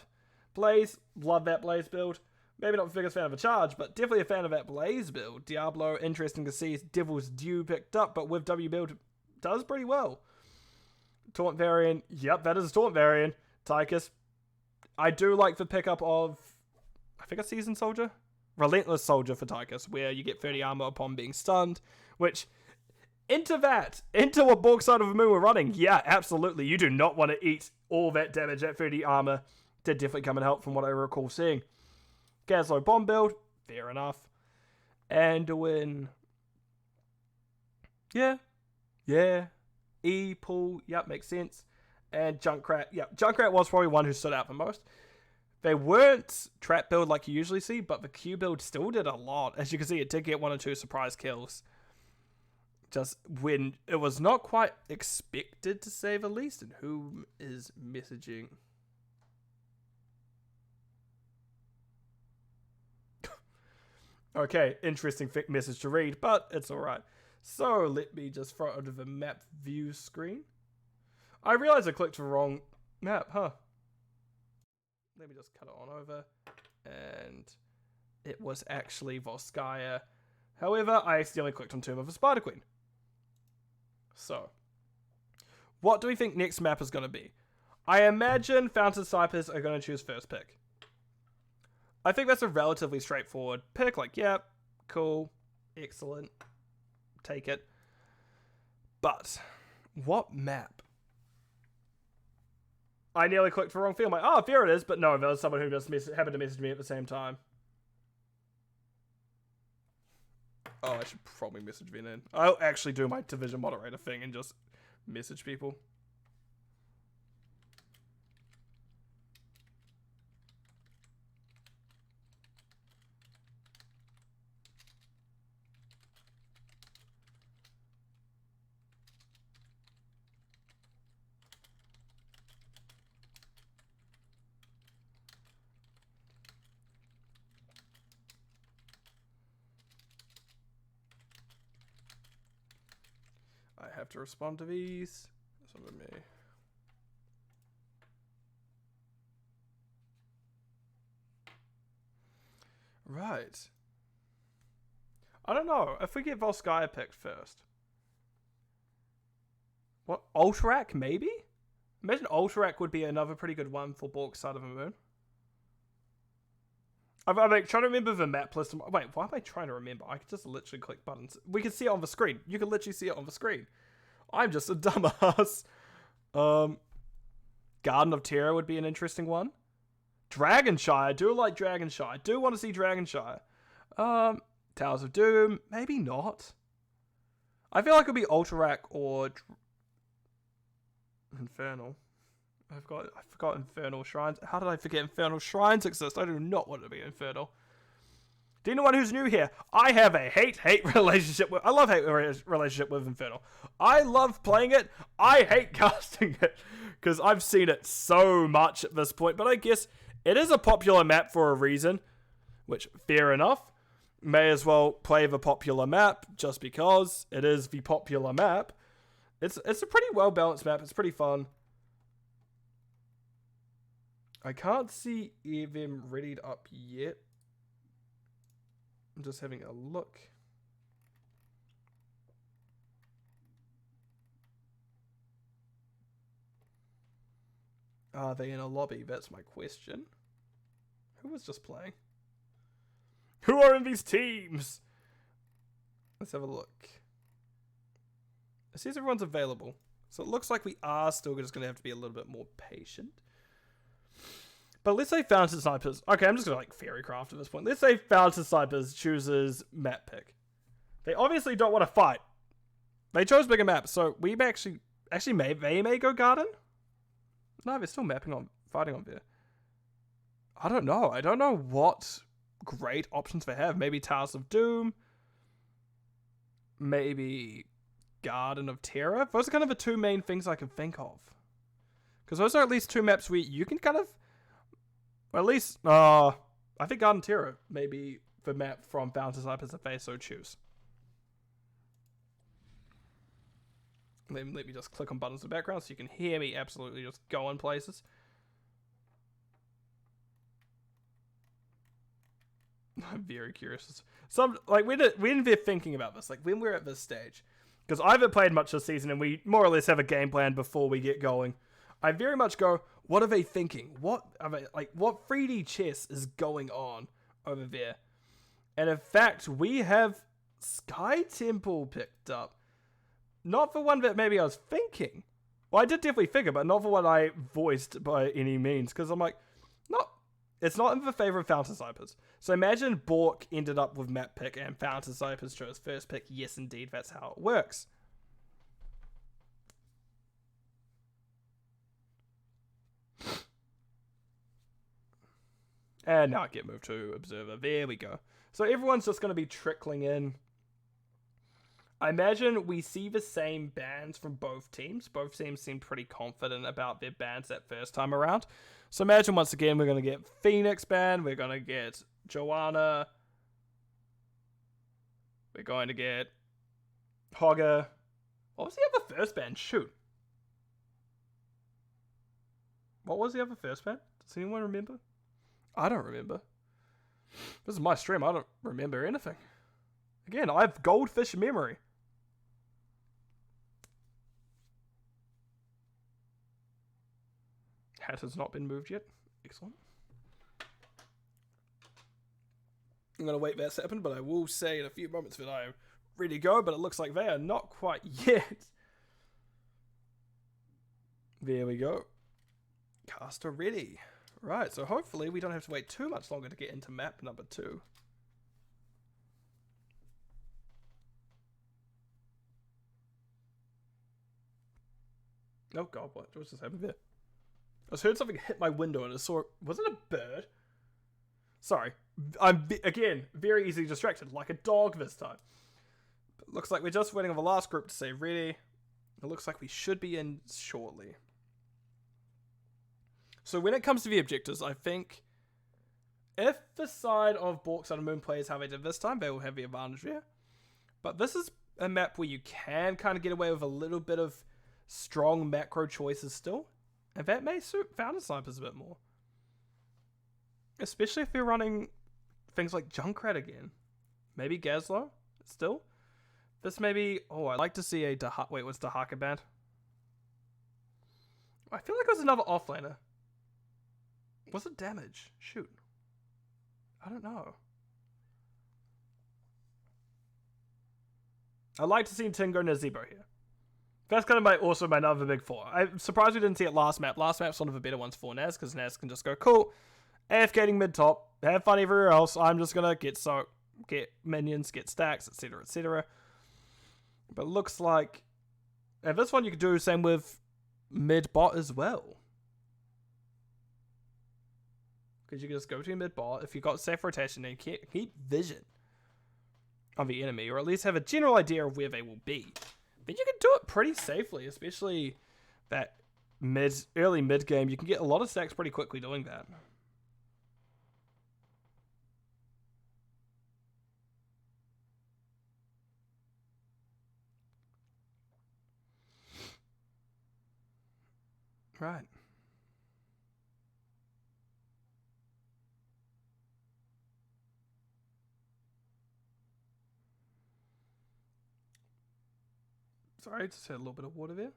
Blaze, love that Blaze build. Maybe not the biggest fan of a charge, but definitely a fan of that Blaze build. Diablo, interesting to see Devil's Due picked up, but with W build, does pretty well. Taunt variant. Yep, that is a taunt variant. Tychus. I do like the pickup of, I think, a Seasoned Soldier? Relentless Soldier for Tychus, where you get 30 armor upon being stunned, which, into what Bork Side of the Moon were running. Yeah, absolutely. You do not want to eat all that damage at 30 armor. Did definitely come and help from what I recall seeing. Gaslow bomb build, fair enough. Anduin. Yeah. E-Pool, yep, makes sense. And Junkrat, yep. Junkrat was probably one who stood out the most. They weren't trap build like you usually see, but the Q build still did a lot. As you can see, it did get 1 or 2 surprise kills. Just when it was not quite expected, to say the least. And who is messaging? Okay, interesting thick message to read, but it's alright. So, let me just throw it onto the map view screen. I realized I clicked the wrong map, huh? Let me just cut it on over. And it was actually Volskaya. However, I accidentally clicked on Tomb of the Spider Queen. So, what do we think next map is going to be? I imagine Fountain Snipers are going to choose first pick. I think that's a relatively straightforward pick. Like, yeah, cool, excellent, take it. But, what map? I nearly clicked the wrong field. I'm like, oh, there it is. But no, there was someone who just happened to message me at the same time. Oh, I should probably message VNN. I'll actually do my division moderator thing and just message people. I have to respond to these. Some of me. Right. I don't know. If we get Volskaya picked first. What? Ultrarak, maybe? Imagine Ultrarak would be another pretty good one for Bork Side of the Moon. I'm like, trying to remember the map list. Wait, why am I trying to remember? I could just literally click buttons. We can see it on the screen. You can literally see it on the screen. I'm just a dumbass. Garden of Terror would be an interesting one. Dragonshire. I do like Dragonshire. I do want to see Dragonshire. Towers of Doom. Maybe not. I feel like it would be Ultrarak or Infernal. I forgot Infernal Shrines. How did I forget Infernal Shrines exist? I do not want to be Infernal. Do anyone who's new here? I have a hate-hate relationship with... I love hate relationship with Infernal. I love playing it. I hate casting it. Because I've seen it so much at this point. But I guess it is a popular map for a reason. Which, fair enough. May as well play the popular map. Just because it is the popular map. It's a pretty well-balanced map. It's pretty fun. I can't see them readied up yet. I'm just having a look. Are they in a lobby? That's my question. Who was just playing? Who are in these teams? Let's have a look. It says everyone's available. So it looks like we are still just going to have to be a little bit more patient. But let's say Fountain Snipers... Okay, I'm just going to like Fairycraft at this point. Let's say Fountain Snipers chooses map pick. They obviously don't want to fight. They chose bigger maps, so we may actually they may go Garden? No, they're still fighting on there. I don't know. I don't know what great options they have. Maybe Towers of Doom. Maybe Garden of Terror. Those are kind of the two main things I can think of. Because those are at least two maps where you can kind of... Or at least, I think Garden Terror may be the map from Fountain Snipers if they so choose. Let me just click on buttons in the background so you can hear me absolutely just going places. I'm very curious. When they're thinking about this, like when we're at this stage, because I haven't played much this season, and we more or less have a game plan before we get going. I very much go, what are they thinking? What are they, like, what 3D chess is going on over there? And in fact, we have Sky Temple picked up. Not for one that maybe I was thinking. Well, I did definitely figure, but not for what I voiced by any means. Because I'm like, it's not in the favor of Fountain Snipers. So imagine Bork ended up with map pick and Fountain Snipers chose first pick. Yes, indeed, that's how it works. And now I get moved to Observer. There we go. So everyone's just going to be trickling in. I imagine we see the same bans from both teams. Both teams seem pretty confident about their bans that first time around. So imagine once again we're going to get Phoenix ban. We're going to get Joanna. We're going to get Hogger. What was the other first ban? Shoot. What was the other first ban? Does anyone remember? I don't remember. This is my stream. I don't remember anything. Again, I have goldfish memory. Hat has not been moved yet. Excellent. I'm going to wait for that to happen, but I will say in a few moments that I am ready to go, but it looks like they are not quite yet. There we go. Caster ready. Right, so hopefully we don't have to wait too much longer to get into map number 2. Oh god, what just happened there? I just heard something hit my window and I saw... Was it a bird? Sorry. I'm, again, very easily distracted, like a dog this time. But looks like we're just waiting on the last group to say ready. It looks like we should be in shortly. So when it comes to the objectives, I think if the side of Bork Sun and Moon plays how they did this time, they will have the advantage there. But this is a map where you can kind of get away with a little bit of strong macro choices still. And that may suit Fountain Snipers a bit more. Especially if you're running things like Junkrat again. Maybe Gazlo still. This may be... Oh, I'd like to see a... Wait, what's Dahaka band? I feel like it was another offlaner. Was it damage? Shoot. I don't know. I'd like to see Tingo Nazebo here. That's kind of also my another big 4. I'm surprised we didn't see it last map. Last map's one of the better ones for Naz, because Naz can just go, cool, AFKing mid-top, have fun everywhere else, I'm just gonna get minions, get stacks, etc, etc. But looks like... And this one you could do the same with mid-bot as well. Because you can just go to your mid-bot, if you've got safe rotation, and keep vision on the enemy, or at least have a general idea of where they will be. Then you can do it pretty safely, especially that early mid game. You can get a lot of stacks pretty quickly doing that. Right. Sorry, I just had a little bit of water there.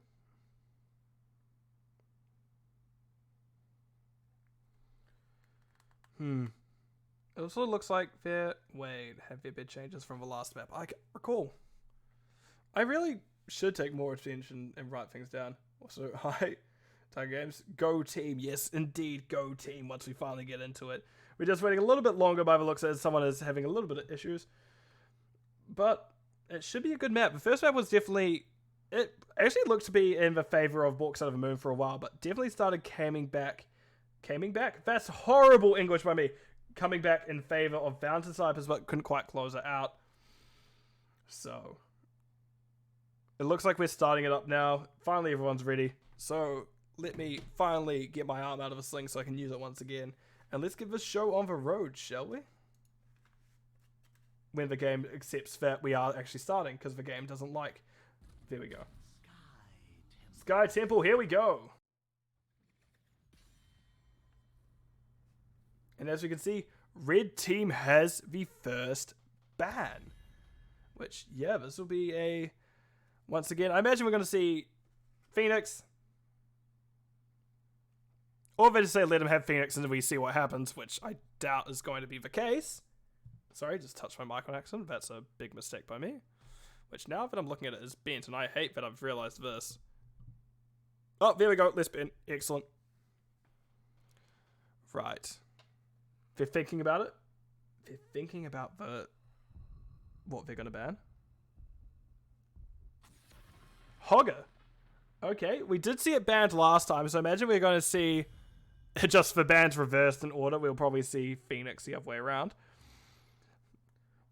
It also looks like there... Wait, have there been changes from the last map? I can't recall. I really should take more attention and write things down. Also, hi, Tiger Games. Go team. Yes, indeed, go team once we finally get into it. We're just waiting a little bit longer by the looks as someone is having a little bit of issues. But it should be a good map. The first map was definitely... It actually looked to be in the favor of Bork Sun of the Moon for a while, but definitely started coming back? That's horrible English by me. Coming back in favor of Fountain Snipers, but couldn't quite close it out. So, it looks like we're starting it up now. Finally, everyone's ready. So, let me finally get my arm out of a sling so I can use it once again. And let's get this show on the road, shall we? When the game accepts that we are actually starting, because the game doesn't like... There we go. Sky Temple, here we go. And as we can see, red team has the first ban. Which, yeah, this will be Once again, I imagine we're going to see Phoenix. Or if they just say let him have Phoenix and we see what happens, which I doubt is going to be the case. Sorry, just touched my mic on accident. That's a big mistake by me. Which now that I'm looking at it is bent, and I hate that I've realized this. Oh, there we go. Less bent. Excellent. Right. They're thinking about it. They're thinking about what they're going to ban. Hogger. Okay, we did see it banned last time, so imagine we're going to see, just for bans reversed in order, we'll probably see Phoenix the other way around.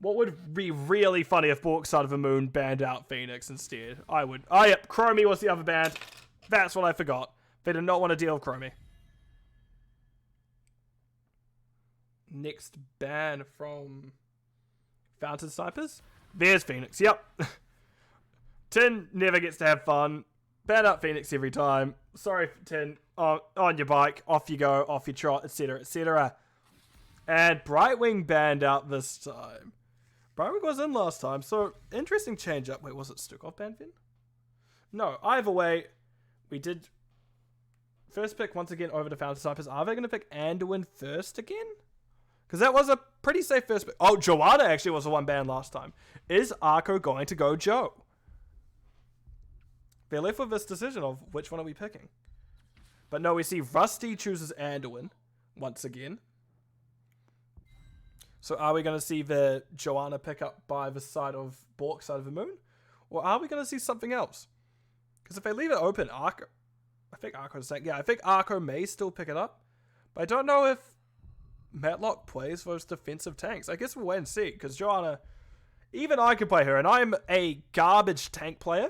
What would be really funny if Bork Side of the Moon banned out Phoenix instead? I would. Oh, yep, Chromie was the other band. That's what I forgot. They did not want to deal with Chromie. Next ban from Fountain Snipers. There's Phoenix, yep. Tin never gets to have fun. Ban out Phoenix every time. Sorry, Tin. On your bike, off you go, off you trot, etc., etc. And Brightwing banned out this time. Brightwing was in last time, so interesting change up. Wait, was it Stukov banned then? No, either way, we did first pick once again over to Fountain Snipers. Are they going to pick Anduin first again? Because that was a pretty safe first pick. Oh, Joanna actually was the one banned last time. Is Arco going to go Joe? They're left with this decision of which one are we picking. But no, we see Rusty chooses Anduin once again. So are we going to see the Joanna pick up by the side of Bork Side of the Moon? Or are we going to see something else? Because if they leave it open, Arco... I think Arco's saying... Yeah, I think Arco may still pick it up. But I don't know if Matlock plays those defensive tanks. I guess we'll wait and see. Because Joanna... Even I can play her. And I'm a garbage tank player.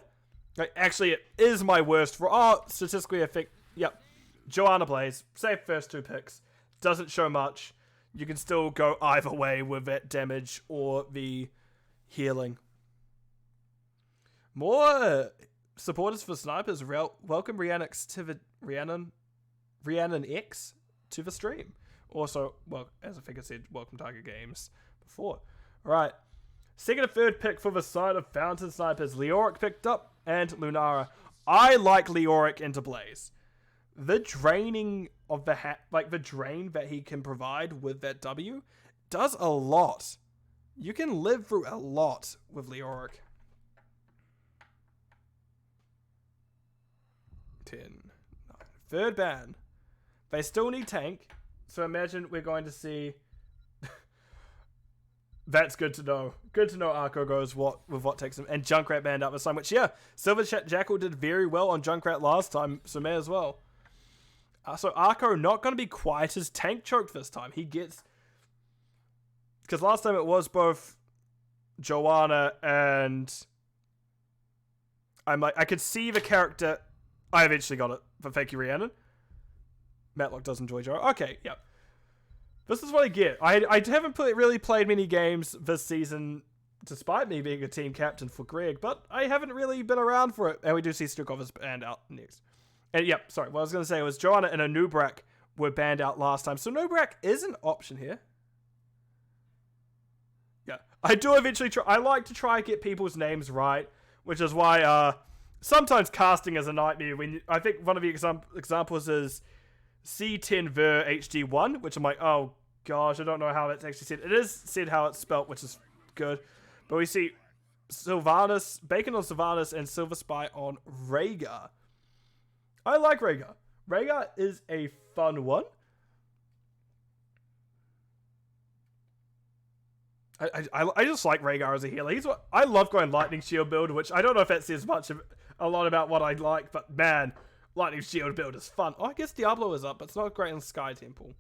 Like, actually, it is my worst for... Oh, statistically, I think... Yep. Joanna plays. Safe first two picks. Doesn't show much. You can still go either way with that damage or the healing. More supporters for snipers. Welcome Rhiannon X to the stream. Also, well, as I think I said, welcome Tiger Games before. Alright. Second and third pick for the side of Fountain Snipers. Leoric picked up and Lunara. I like Leoric into Blaze. The draining of the the drain that he can provide with that W does a lot. You can live through a lot with Leoric. 10, 9. Third ban. They still need tank, so imagine we're going to see... That's good to know. Good to know Arco goes with what takes him. And Junkrat banned up this time, which, yeah, Silver Jackal did very well on Junkrat last time, so may as well. So Arco not going to be quite as tank choked this time. He gets... Because last time it was both Joanna and... I could see the character... I eventually got it for Fakey Rhiannon. Matlock does enjoy Joe. Okay, yep. This is what I get. I haven't really played many games this season, despite me being a team captain for Greg, but I haven't really been around for it. And we do see Stukov's banned out next. And yep, sorry, what I was going to say was Joanna and Anubrak were banned out last time. So Nubrak is an option here. Yeah, I do eventually try. I like to try and get people's names right, which is why sometimes casting is a nightmare. I think one of the examples is C10 Ver HD1, which I'm like, oh gosh, I don't know how that's actually said. It is said how it's spelt, which is good. But we see Sylvanas, Bacon on Sylvanas, and Silver Spy on Rhaegar. I like Rhaegar. Rhaegar is a fun one. I just like Rhaegar as a healer. I love going Lightning Shield build, which I don't know if that says a lot about what I like, but man, Lightning Shield build is fun. Oh, I guess Diablo is up, but it's not great in Sky Temple.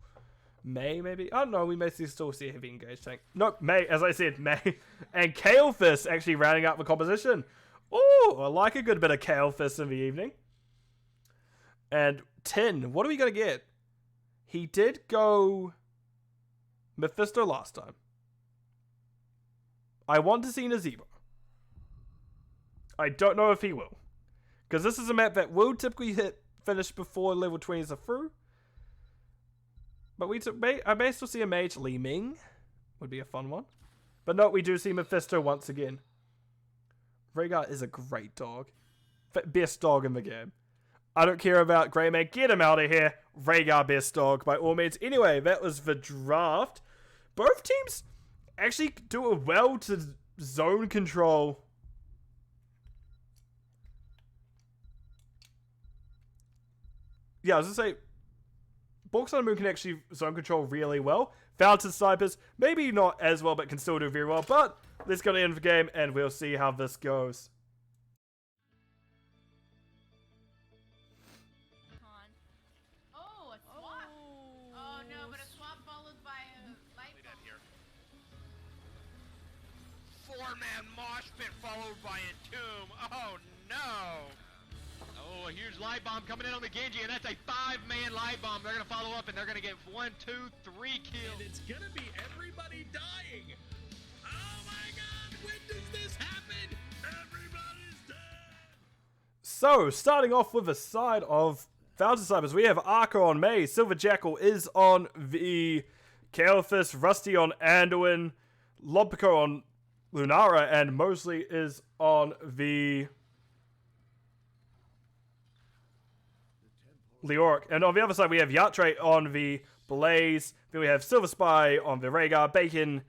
May, maybe? I don't know, we may still see a heavy engaged tank. Nope, May, as I said, May. And Kalefish actually rounding out the composition. Oh, I like a good bit of Kalefish in the evening. And 10, what are we going to get? He did go Mephisto last time. I want to see Nazebo. I don't know if he will. Because this is a map that will typically finish before level 20s are through. But I may still see a mage. Li Ming would be a fun one. But no, we do see Mephisto once again. Rhaegar is a great dog. Best dog in the game. I don't care about Grey Man. Get him out of here. Rhaegar, best dog by all means. Anyway, that was the draft. Both teams actually do it well to zone control. Yeah, I was going to say, Bork on the Moon can actually zone control really well. Fountain Snipers, maybe not as well, but can still do very well. But let's go to the end of the game, and we'll see how this goes. Oh, a swap. Oh no, but a swap followed by a light bomb. Here. 4-man mosh pit followed by a tomb. Oh no! Oh, a huge light bomb coming in on the Genji, and that's a 5-man light bomb. They're gonna follow up, and they're gonna get 1, 2, 3 kills. And it's gonna be everybody dying. Oh my god, when does this happen? Everybody's dead. So, starting off with the side of Fountain Snipers, we have Arco on May, Silver Jackal is on the Kalephis, Rusty on Anduin, Lobpico on Lunara, and Mosley is on the Leoric. And on the other side, we have Yatre on the Blaze. Then we have Silver Spy on the Rhaegar, Bacon,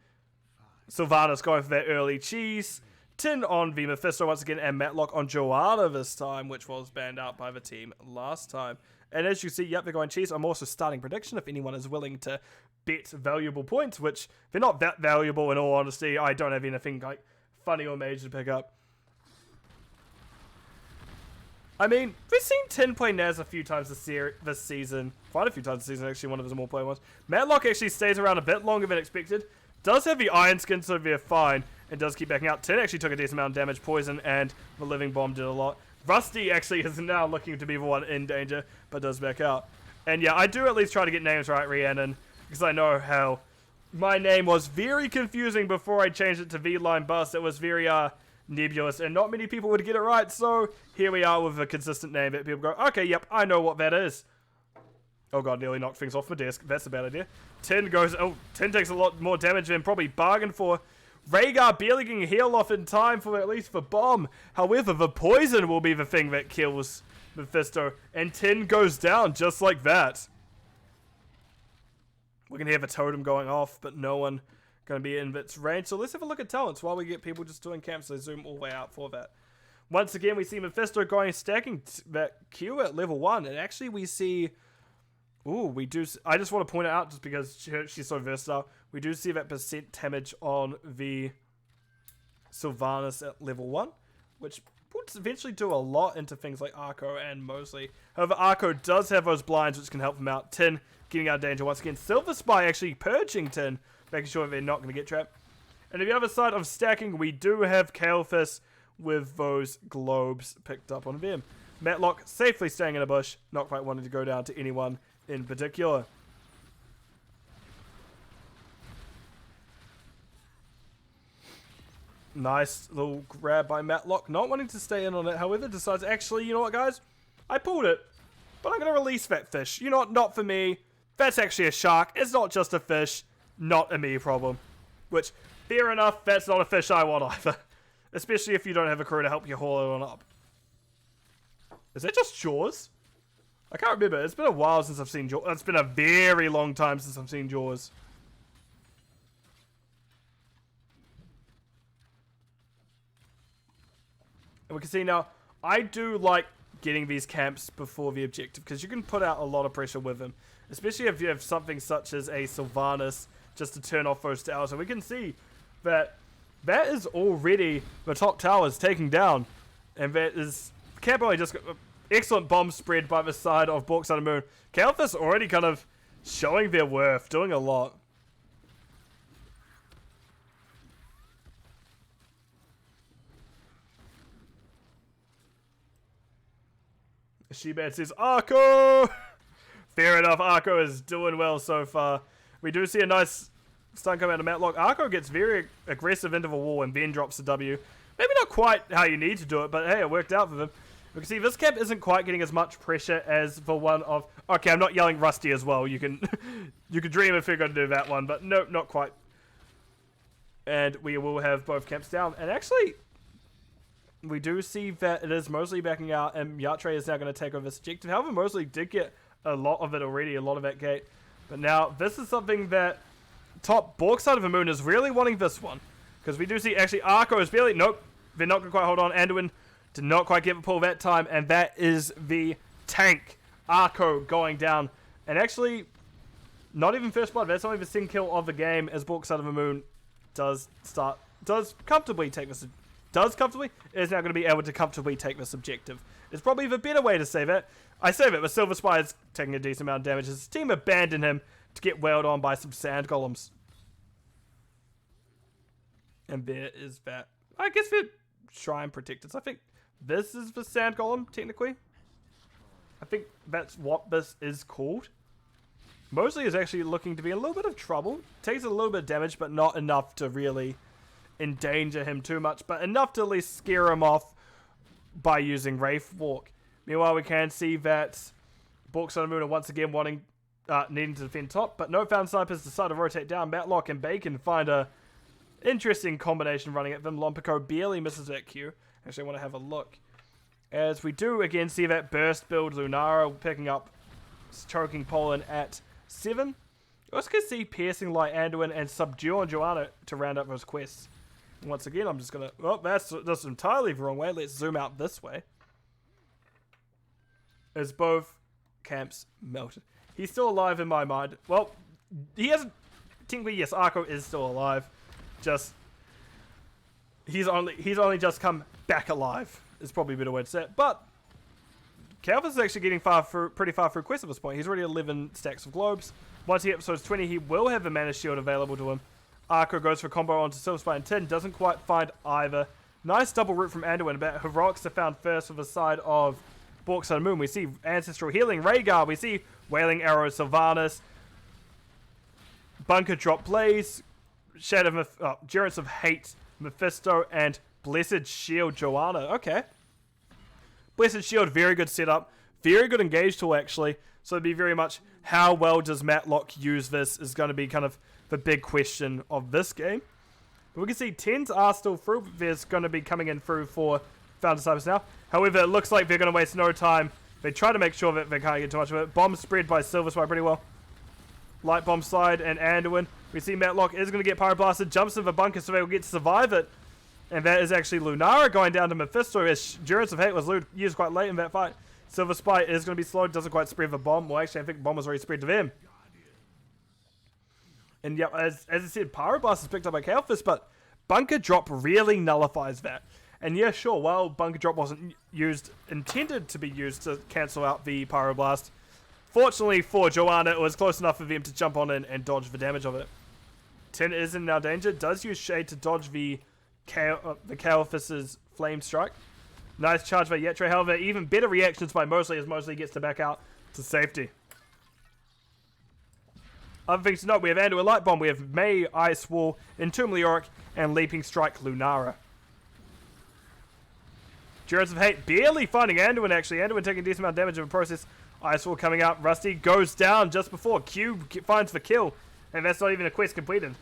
Sylvanas going for that early cheese, Tin on the Mephisto once again, and Matlock on Joanna this time, which was banned out by the team last time. And as you see, yep, they're going cheese. I'm also starting prediction if anyone is willing to bet valuable points, which they're not that valuable in all honesty. I don't have anything like funny or major to pick up. I mean, we've seen Tin play Naz a few times this season. Quite a few times this season, actually, one of his more play ones. Matlock actually stays around a bit longer than expected. Does have the Iron Skin, so they're fine. And does keep backing out. Tin actually took a decent amount of damage. Poison and the Living Bomb did a lot. Rusty actually is now looking to be the one in danger, but does back out. And yeah, I do at least try to get names right, Rhiannon, because I know how my name was very confusing before I changed it to V-Line Bust. It was very nebulous, and not many people would get it right, so here we are with a consistent name that people go, okay, yep, I know what that is. Oh god, nearly knocked things off my desk. That's a bad idea. Tin goes, oh, Tin takes a lot more damage than probably bargained for. Rhaegar barely getting heal off in time for at least the bomb. However, the poison will be the thing that kills Mephisto, and Tin goes down just like that. We can hear the totem going off, but no one going to be in its range. So let's have a look at talents while we get people just doing camps. So zoom all the way out for that. Once again, we see Mephisto going stacking that Q at level 1, and actually we see. Ooh, we do. I just want to point it out just because she's so versatile. We do see that percent damage on the Sylvanas at level 1, which would eventually do a lot into things like Arco and Mosley. However, Arco does have those blinds which can help him out. Tin getting out of danger once again. Silver Spy actually purging Tin, making sure they're not going to get trapped. And on the other side of stacking, we do have Kalephis with those globes picked up on them. Matlock safely staying in a bush, not quite wanting to go down to anyone in particular. Nice little grab by Matlock, not wanting to stay in on it, however decides, actually, you know what guys, I pulled it, but I'm going to release that fish. You know what, not for me, that's actually a shark, it's not just a fish, not a me problem. Which, fair enough, that's not a fish I want either. Especially if you don't have a crew to help you haul it on up. Is that just Jaws? I can't remember. It's been a while since I've seen Jaws. It's been a very long time since I've seen Jaws. And we can see now, I do like getting these camps before the objective, because you can put out a lot of pressure with them. Especially if you have something such as a Sylvanas, just to turn off those towers. And we can see that that is already the top towers taken down. And that is... Camp only just got... Excellent bomb spread by the side of Bork on the Moon. Kalephis already kind of showing their worth, doing a lot. She-Bad says, Arco! Fair enough, Arco is doing well so far. We do see a nice stun come out of Matlock. Arco gets very aggressive into the wall and then drops the W. Maybe not quite how you need to do it, but hey, it worked out for them. We can see this camp isn't quite getting as much pressure as the one of... Okay, I'm not yelling Rusty as well. You can you could dream if you're going to do that one, but no, not quite. And we will have both camps down. And actually, we do see that it is Mosley backing out, and Yatre is now going to take over this objective. However, Mosley did get a lot of it already, a lot of that gate. But now, this is something that top Bork side of the moon is really wanting this one. Because we do see, actually, Arco is barely... Nope, they're not going to quite hold on. Anduin did not quite get the pull that time, and that is the tank. Arco going down. And actually, not even first blood, that's only the second kill of the game, as Bork side of the moon does comfortably take this... is now going to be able to comfortably take this objective. It's probably the better way to save it. I save it, but Silver Spy is taking a decent amount of damage. His team abandoned him to get wailed on by some sand golems. And there is that. I guess they're shrine protectors. I think this is the sand golem, technically. I think that's what this is called. Mosley is actually looking to be in a little bit of trouble. Takes a little bit of damage, but not enough to really endanger him too much, but enough to at least scare him off by using Wraith Walk. Meanwhile, we can see that Bork Sun and Moon are once again needing to defend top, but no found snipers decide to rotate down. Matlock and Bacon find a interesting combination running at them. Lompico barely misses that Q. Actually, I want to have a look. As we do again see that burst build, Lunara picking up, choking Poland at 7. You also can see Piercing Light Anduin and Subdue on Joanna to round up those quests. Once again, I'm just going to... Oh, that's entirely the wrong way. Let's zoom out this way. As both camps melted. He's still alive in my mind. Well, he hasn't... Technically, yes, Arco is still alive. Just... He's only just come back alive. Is probably a better way to say it. But... Calvus is actually getting pretty far through quests at this point. He's already 11 stacks of globes. Once he episodes 20, he will have a mana shield available to him. Arco goes for a combo onto Silver Spy and 10. Doesn't quite find either. Nice double root from Anduin. But Heroics are found first for the side of Bork Sun and Moon. We see Ancestral Healing, Rhaegar. We see Wailing Arrow, Sylvanas. Bunker Drop Blaze. Durance of Hate, Mephisto, and Blessed Shield, Joanna. Okay. Blessed Shield, very good setup. Very good engage tool, actually. So it'd be very much how well does Matlock use this is going to be kind of the big question of this game. But we can see 10s are still through. There's going to be coming in through for Found Disciples now. However, it looks like they're going to waste no time. They try to make sure that they can't get too much of it. Bomb spread by Silver Spy pretty well. Light Bomb Slide and Anduin. We see Matlock is going to get Pyroblasted. Jumps in the bunker so they will get to survive it. And that is actually Lunara going down to Mephisto as Durance of Hate was used quite late in that fight. Silver Spy is going to be slowed. Doesn't quite spread the bomb. Well, actually, I think the bomb was already spread to them. And yeah, as I said, Pyroblast is picked up by Chaos, but Bunker Drop really nullifies that. And yeah, sure, while Bunker Drop wasn't intended to be used to cancel out the Pyroblast, fortunately for Joanna, it was close enough for them to jump on in and dodge the damage of it. 10 is in now danger. Does use Shade to dodge the Chaos's Flame Strike. Nice charge by Yetre. However, even better reactions by Mosley as Mosley gets to back out to safety. Other things to note, we have Anduin Light Bomb, we have May, Ice Wall, Entomb Leoric, and Leaping Strike Lunara. Durance of Hate barely finding Anduin actually. Anduin taking a decent amount of damage in the process. Ice Wall coming out. Rusty goes down just before Q finds the kill. And that's not even a quest completed.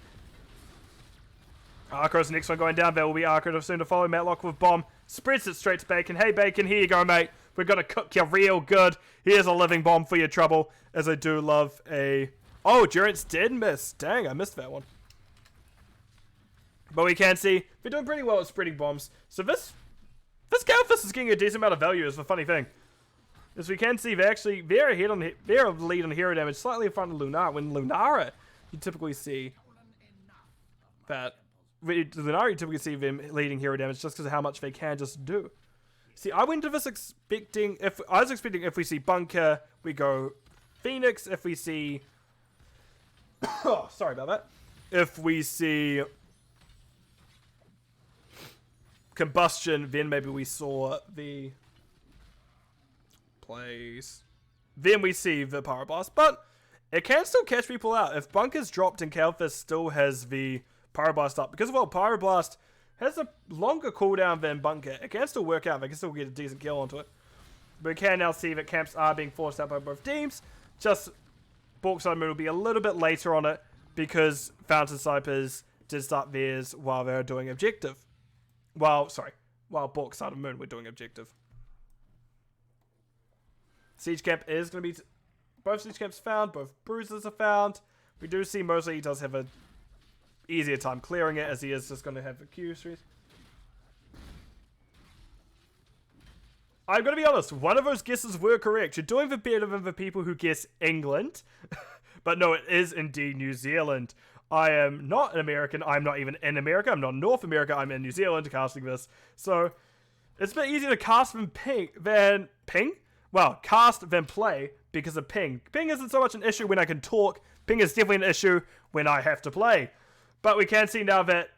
Arco's the next one going down. There will be Arco soon to follow. Matlock with Bomb. Spreads it straight to Bacon. Hey Bacon, here you go mate. We're going to cook you real good. Here's a living bomb for your trouble. As I do love a... Oh, Durance did miss. Dang, I missed that one. But we can see they're doing pretty well at spreading bombs. So this Galfist is getting a decent amount of value is the funny thing. As we can see, they're ahead on they're lead on hero damage, slightly in front of Lunara. When Lunara, you typically see that Lunara, you typically see them leading hero damage just because of how much they can just do. See, I went to this expecting if we see Bunker, we go Phoenix. If we see oh, sorry about that. If we see Combustion, then maybe we saw the place. Then we see the Pyroblast, but it can still catch people out. If Bunker's dropped and Calfist still has the Pyroblast up, because well, Pyroblast has a longer cooldown than Bunker, it can still work out. They can still get a decent kill onto it. But we can now see that camps are being forced out by both teams. Just Bork Side Moon will be a little bit later on it because Fountain Snipers did start theirs while they were doing objective. Well, sorry. while Bork, Side of Moon, we're doing objective. Siege camp is going to be... both siege camps found, both bruisers are found. We do see mostly he does have a easier time clearing it, as he is just going to have accusatories. I'm going to be honest, one of those guesses were correct. You're doing the better than the people who guess England. But no, it is indeed New Zealand. I am not an American. I'm not even in America. I'm not in North America. I'm in New Zealand casting this. So, it's a bit easier to cast than ping? Well, cast than play because of ping. Ping isn't so much an issue when I can talk. Ping is definitely an issue when I have to play. But we can see now that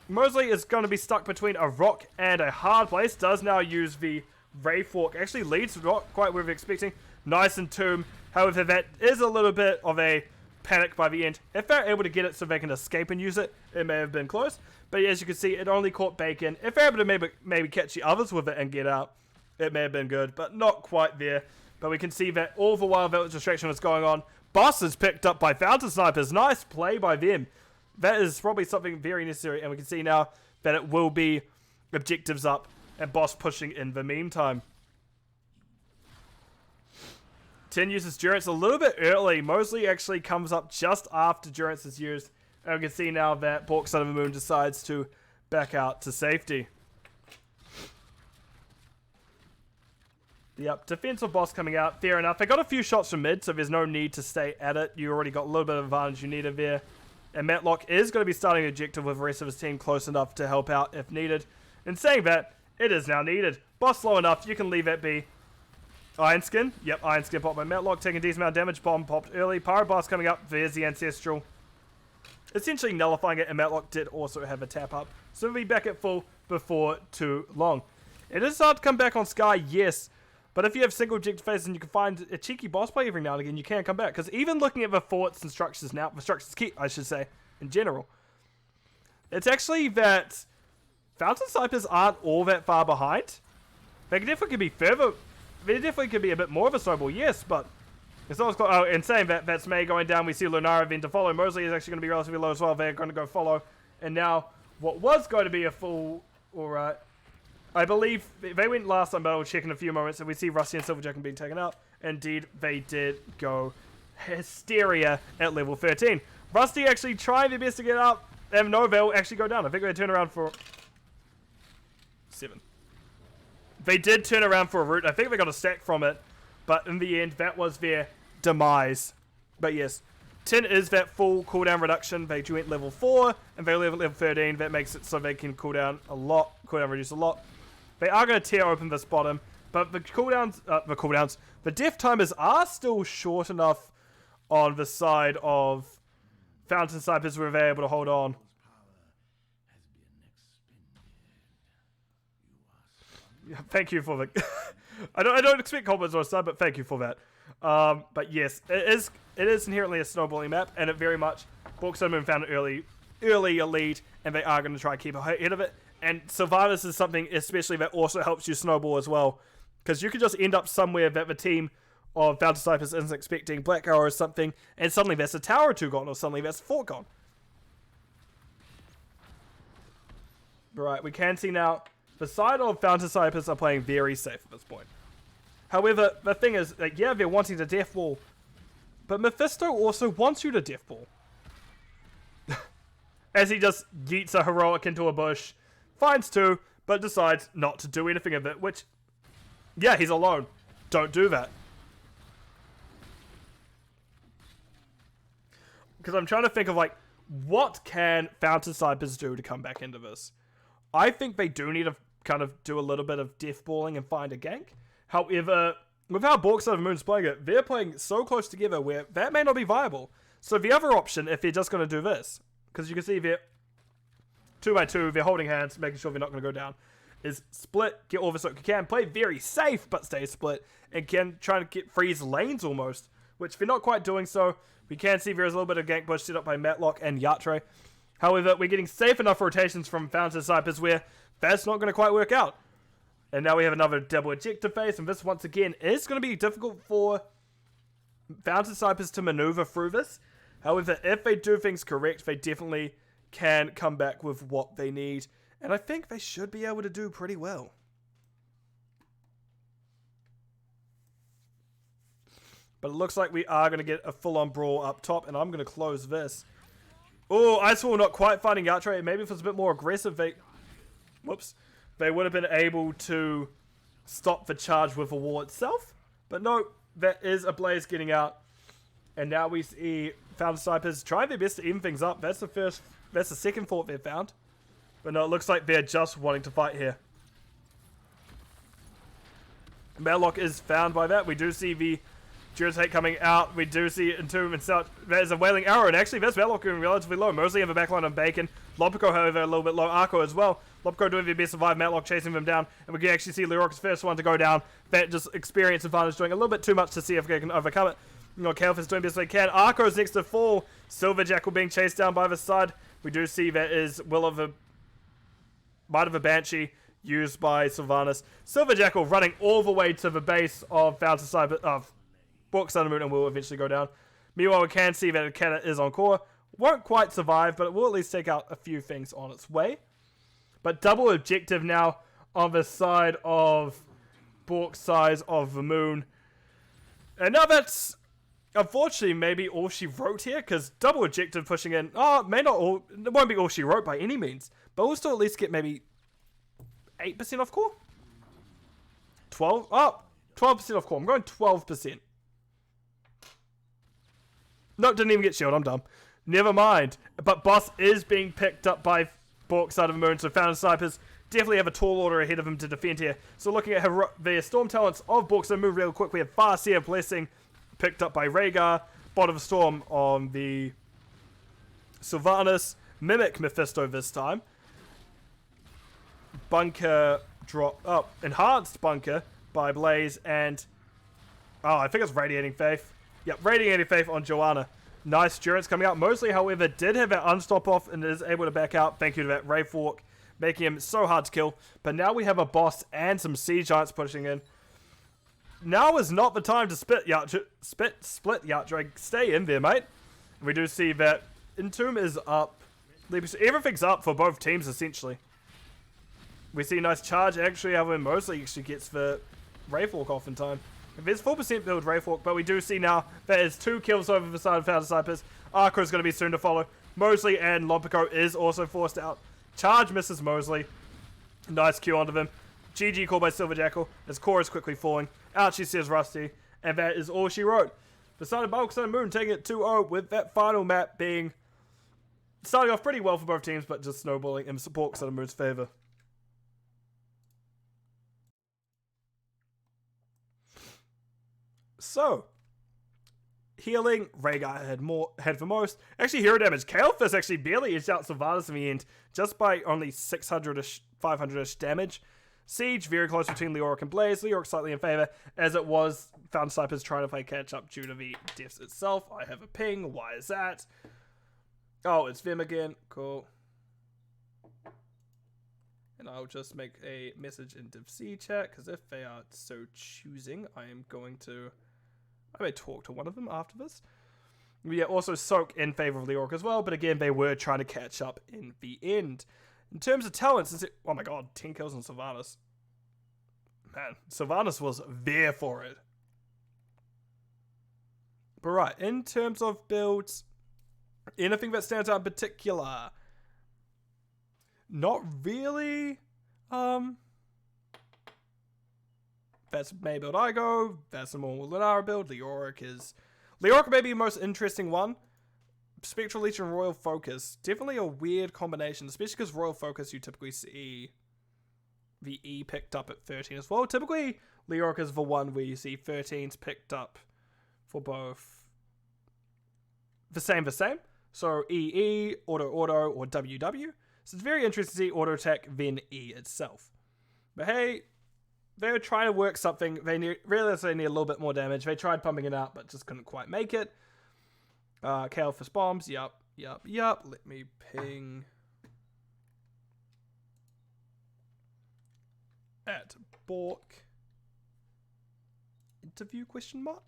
Mosley is going to be stuck between a rock and a hard place. Does now use the Ray Fork. Actually leads not quite where we're expecting. Nice and Tomb. However, that is a little bit of a panic by the end. If they're able to get it so they can escape and use it, it may have been close. But as you can see, it only caught Bacon. If they're able to maybe catch the others with it and get out, it may have been good, but not quite there. But we can see that all the while that distraction was going on, Boss is picked up by Fountain Snipers. Nice play by them. That is probably something very necessary, and we can see now that it will be objectives up and Boss pushing in the meantime. 10 uses Durance a little bit early. Mosley actually comes up just after Durance is used. And we can see now that Bork, Son of the Moon decides to back out to safety. Yep, defensive Boss coming out. Fair enough. They got a few shots from mid, so there's no need to stay at it. You already got a little bit of advantage you needed there. And Matlock is going to be starting the objective with the rest of his team close enough to help out if needed. In saying that, it is now needed. Boss low enough, you can leave that be. Iron Skin. Yep, Iron Skin popped by Matlock, taking a decent amount of damage. Bomb popped early. Pyro Boss coming up. There's the Ancestral. Essentially nullifying it, and Matlock did also have a tap up. So we'll be back at full before too long. It is hard to come back on Sky, yes. But if you have single objective phases and you can find a cheeky boss play every now and again, you can come back. Because even looking at the forts and structures now, the structures key, I should say, in general, it's actually that Fountain Snipers aren't all that far behind. They definitely could be further. They definitely could be a bit more of a snowball, yes, but it's always got. Oh, and saying that, that's May going down. We see Lunara then to follow. Mosley is actually going to be relatively low as well. They're going to go follow. And now, what was going to be a full. Alright. I believe they went last time, but I'll check in a few moments. And we see Rusty and Silverjack being taken out. Indeed, they did go Hysteria at level 13. Rusty actually trying their best to get up. And no, they'll actually go down. I think they turn around for 7. They did turn around for a root. I think they got a stack from it. But in the end, that was their demise. But yes, 10 is that full cooldown reduction. They went level 4 and they level 13. That makes it so they can cooldown a lot. Cooldown reduce a lot. They are going to tear open this bottom. But the cooldowns, the death timers are still short enough on the side of Fountain Snipers where they're able to hold on. Thank you for the... I don't expect comments or stuff, but thank you for that. But yes, it is inherently a snowballing map, and it very much... Bork Moon found an early lead, and they are going to try and keep ahead of it. And Sylvanas is something especially that also helps you snowball as well. Because you could just end up somewhere that the team of Fountain Snipers isn't expecting. Black Arrow or something, and suddenly that's a tower or two gone, or suddenly that's a fort gone. Right, we can see now... The side of Fountain Snipers are playing very safe at this point. However, the thing is, like, yeah, they're wanting to death ball, but Mephisto also wants you to death ball. As he just yeets a heroic into a bush, finds 2, but decides not to do anything of it, which, yeah, he's alone. Don't do that. Because I'm trying to think of, like, what can Fountain Snipers do to come back into this? I think they do need to kind of do a little bit of death balling and find a gank. However, with how Bork Side of the Moon's playing it, they're playing so close together where that may not be viable. So the other option, if they're just going to do this, because you can see they're 2x2, they're holding hands, making sure they're not going to go down, is split, get all the soak you can, play very safe, but stay split, and can try to freeze lanes almost, which they're not quite doing so. We can see there's a little bit of gank push set up by Matlock and Yatre. However, we're getting safe enough rotations from Fountain Snipers where that's not going to quite work out. And now we have another double ejector phase, and this once again is going to be difficult for Fountain Snipers to maneuver through this. However, if they do things correct, they definitely can come back with what they need. And I think they should be able to do pretty well. But it looks like we are going to get a full-on brawl up top, and I'm going to close this. Oh, Icewall not quite finding Yatre. Maybe if it was a bit more aggressive, they... Whoops. They would have been able to stop the charge with the wall itself. But no, that is a Blaze getting out. And now we see Found Snipers try their best to even things up. That's the second fort they've found. But no, it looks like they're just wanting to fight here. Matlock is found by that. We do see the Durotate coming out. We do see Entomb and such. There's a Wailing Arrow, and actually there's Matlock going relatively low. Mosley have a backline on Bacon. Lompico, however, a little bit low. Arco as well. Lompico doing their best to survive. Matlock chasing them down. And we can actually see Leroy's first one to go down. That just experience advantage doing a little bit too much to see if they can overcome it. You know, Kael'thas doing best they can. Arco's next to fall. Silver Jackal being chased down by the side. We do see that is Might of a Banshee used by Sylvanas. Silver Jackal running all the way to the base of Fountain Cyber of Bork, Sun and Moon, and will eventually go down. Meanwhile, we can see that Akata is on core. Won't quite survive, but it will at least take out a few things on its way. But double objective now on the side of Bork's side of the Moon. And now that's unfortunately maybe all she wrote here, because double objective pushing in. Oh, it won't be all she wrote by any means, but we'll still at least get maybe 8% off core? 12? Oh, 12% off core. I'm going 12%. No, didn't even get shield. I'm dumb. Never mind. But boss is being picked up by Bork, side of the Moon, so Fountain Snipers definitely have a tall order ahead of him to defend here. So looking at the Storm talents of Bork, so move real quick. We have Farseer Blessing picked up by Rhaegar. Bot of a Storm on the Sylvanas. Mimic Mephisto this time. Bunker drop up. Enhanced Bunker by Blaze, and I think it's Radiating Faith. Yep, Radiating Faith on Joanna. Nice Durance coming out. Mosley, however, did have that unstop off and is able to back out. Thank you to that Wraithwalk, making him so hard to kill. But now we have a boss and some Siege Giants pushing in. Now is not the time to split Yatra. Stay in there, mate. We do see that Entomb is up. Everything's up for both teams, essentially. We see a nice charge, actually, however, Mosley actually gets the Wraithwalk off in time. There's 4% build Wraithwalk, but we do see now that is 2 kills over the side of Fountain Snipers. Arco is going to be soon to follow. Mosley and Lompico is also forced out. Charge misses Mosley. Nice Q onto them. GG called by Silver Jackal as core is quickly falling. Out she says Rusty, and that is all she wrote. The side of Bulk, Sun and Moon taking it 2-0 with that final map being starting off pretty well for both teams, but just snowballing in support Sun and Moon's favour. So, healing, Rhaegar had the most. Actually, hero damage. Kael'thas actually barely edged out Sylvanas in the end, just by only 600-ish, 500-ish damage. Siege, very close between Leoric and Blaze. Leoric slightly in favor, as it was Found Snipers trying to play catch up due to the deaths itself. I have a ping. Why is that? Oh, it's them again. Cool. And I'll just make a message in DivC chat, because if they are so choosing, I may talk to one of them after this. We also Soak in favor of Leoric as well, but again, they were trying to catch up in the end. In terms of talents, oh my god, 10 kills on Sylvanas. Man, Sylvanas was there for it. But right, in terms of builds, anything that stands out in particular? Not really. That's May build I go. That's a more Lunara build. Leoric may be the most interesting one. Spectral Leech and Royal Focus. Definitely a weird combination, especially because Royal Focus you typically see the E picked up at 13 as well. Typically, Leoric is the one where you see 13s picked up for both the same. So EE, Auto, or WW. So it's very interesting to see Auto Attack, then E itself. But hey, they were trying to work something. They realized they need a little bit more damage. They tried pumping it out, but just couldn't quite make it. Kael'thas bombs. Yup. Let me ping at Bork. Interview question mark?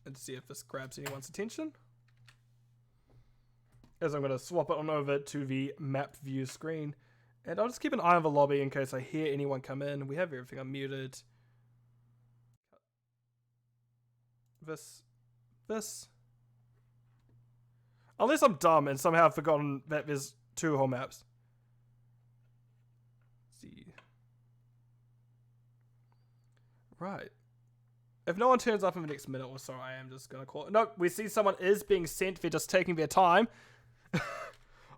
And see if this grabs anyone's attention. as I'm going to swap it on over to the map view screen. And I'll just keep an eye on the lobby in case I hear anyone come in. We have everything unmuted. This. Unless I'm dumb and somehow I've forgotten that there's 2 whole maps. Let's see. Right. If no one turns up in the next minute or so, I am just going to call it. Nope, we see someone is being sent. They're just taking their time. I'm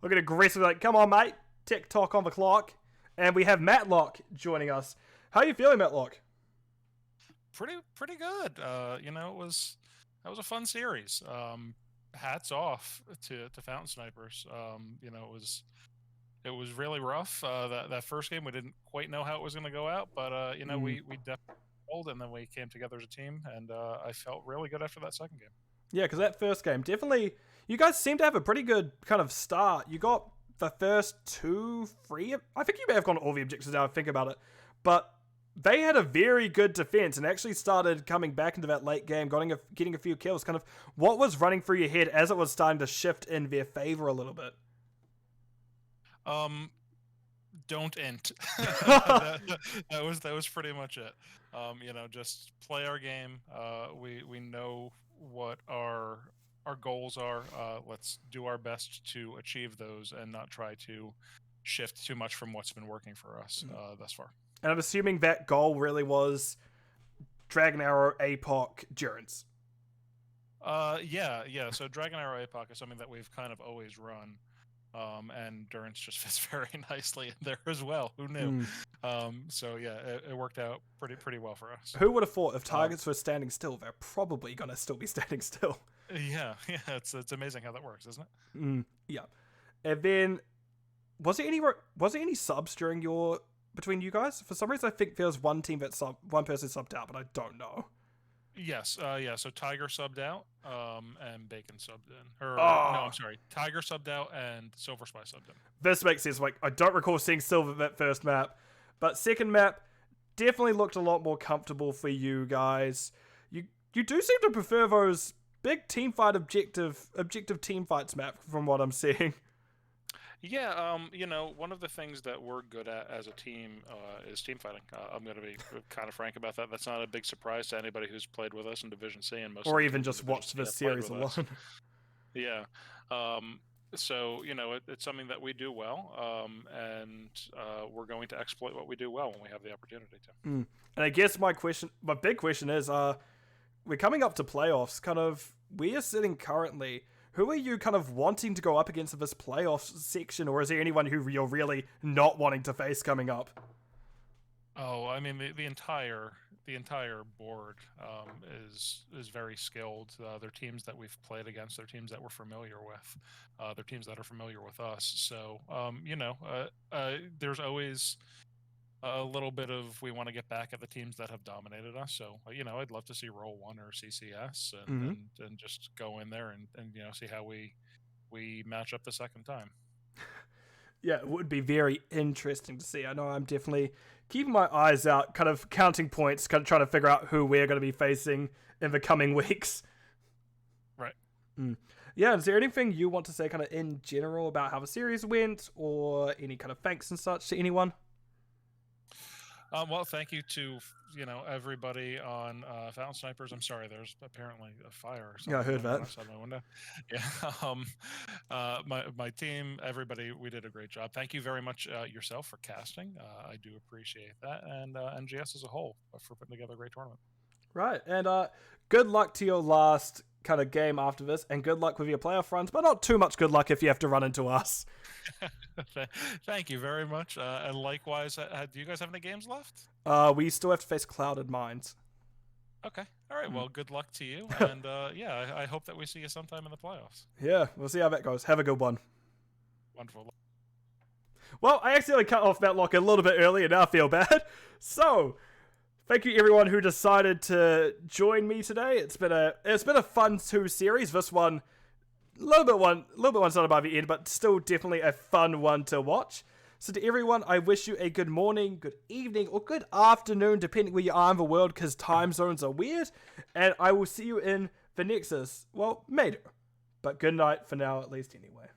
going to aggressively like, come on, mate. TikTok on the clock. And we have Matlock joining us. How are you feeling, Matlock? Pretty good. That was a fun series. Hats off to Fountain Snipers. It was really rough. That first game we didn't quite know how it was going to go out, but we definitely rolled, and then we came together as a team, and I felt really good after that second game. Yeah, because that first game definitely, you guys seem to have a pretty good kind of start. You got the first 2, 3. I think you may have gone all the objectives now I think about it, but they had a very good defense and actually started coming back into that late game, getting a few kills. Kind of what was running through your head as it was starting to shift in their favor a little bit? Don't int. that was pretty much it. Just play our game. We know what our goals are. Let's do our best to achieve those and not try to shift too much from what's been working for us thus far. And I'm assuming that goal really was Dragon Arrow, APOC, Durance. Yeah. So Dragon Arrow APOC is something that we've kind of always run. And Durance just fits very nicely in there as well. Who knew? So yeah, it worked out pretty well for us. Who would have thought if targets were standing still, they're probably gonna still be standing still. Yeah. It's amazing how that works, isn't it? Yeah. And then, was there any subs between you guys? For some reason, I think there was one person subbed out, but I don't know. Yes, so Tiger subbed out, and Bacon subbed in. No, Oh. I'm sorry. Tiger subbed out and Silver Spy subbed in. This makes sense. Like, I don't recall seeing Silver that first map, but second map definitely looked a lot more comfortable for you guys. You do seem to prefer those big team fight objective team fights map from what I'm seeing. Yeah, one of the things that we're good at as a team is team fighting. I'm going to be kind of frank about that. That's not a big surprise to anybody who's played with us in Division C and most or of even just watched this series alone. Yeah. So, it's something that we do well, and we're going to exploit what we do well when we have the opportunity to. And I guess my big question is, we're coming up to playoffs. Kind of, we are sitting currently. Who are you kind of wanting to go up against in this playoffs section, or is there anyone who you're really not wanting to face coming up? Oh, I mean the entire board is very skilled. They're teams that we've played against. They're teams that we're familiar with. They're teams that are familiar with us. So there's always a little bit of we want to get back at the teams that have dominated us. So I'd love to see Roll 1 or CCS and just go in there and see how we match up the second time. Yeah, it would be very interesting to see. I know I'm definitely keeping my eyes out, kind of counting points, kind of trying to figure out who we're going to be facing in the coming weeks. Right. Yeah, is there anything you want to say kind of in general about how the series went, or any kind of thanks and such to anyone? Well, thank you to everybody on Fountain Snipers. I'm sorry, there's apparently a fire or something. Yeah, I heard that. Outside my window. Yeah. My team, everybody, we did a great job. Thank you very much yourself for casting. I do appreciate that, and NGS as a whole for putting together a great tournament. Right, and good luck to your last kind of game after this, and good luck with your playoff runs, but not too much good luck if you have to run into us. Thank you very much, and likewise, do you guys have any games left? We still have to face Clouded Minds. Okay, all right, well, good luck to you, and I hope that we see you sometime in the playoffs. Yeah, we'll see how that goes. Have a good one. Wonderful. Well, I accidentally cut off Matlock a little bit early, and now I feel bad. So, thank you everyone who decided to join me today. It's been a fun 2 series. This one, a little bit one-sided by the end, but still definitely a fun one to watch. So to everyone, I wish you a good morning, good evening, or good afternoon, depending where you are in the world, because time zones are weird. And I will see you in the Nexus. Well, maybe. But good night for now, at least anyway.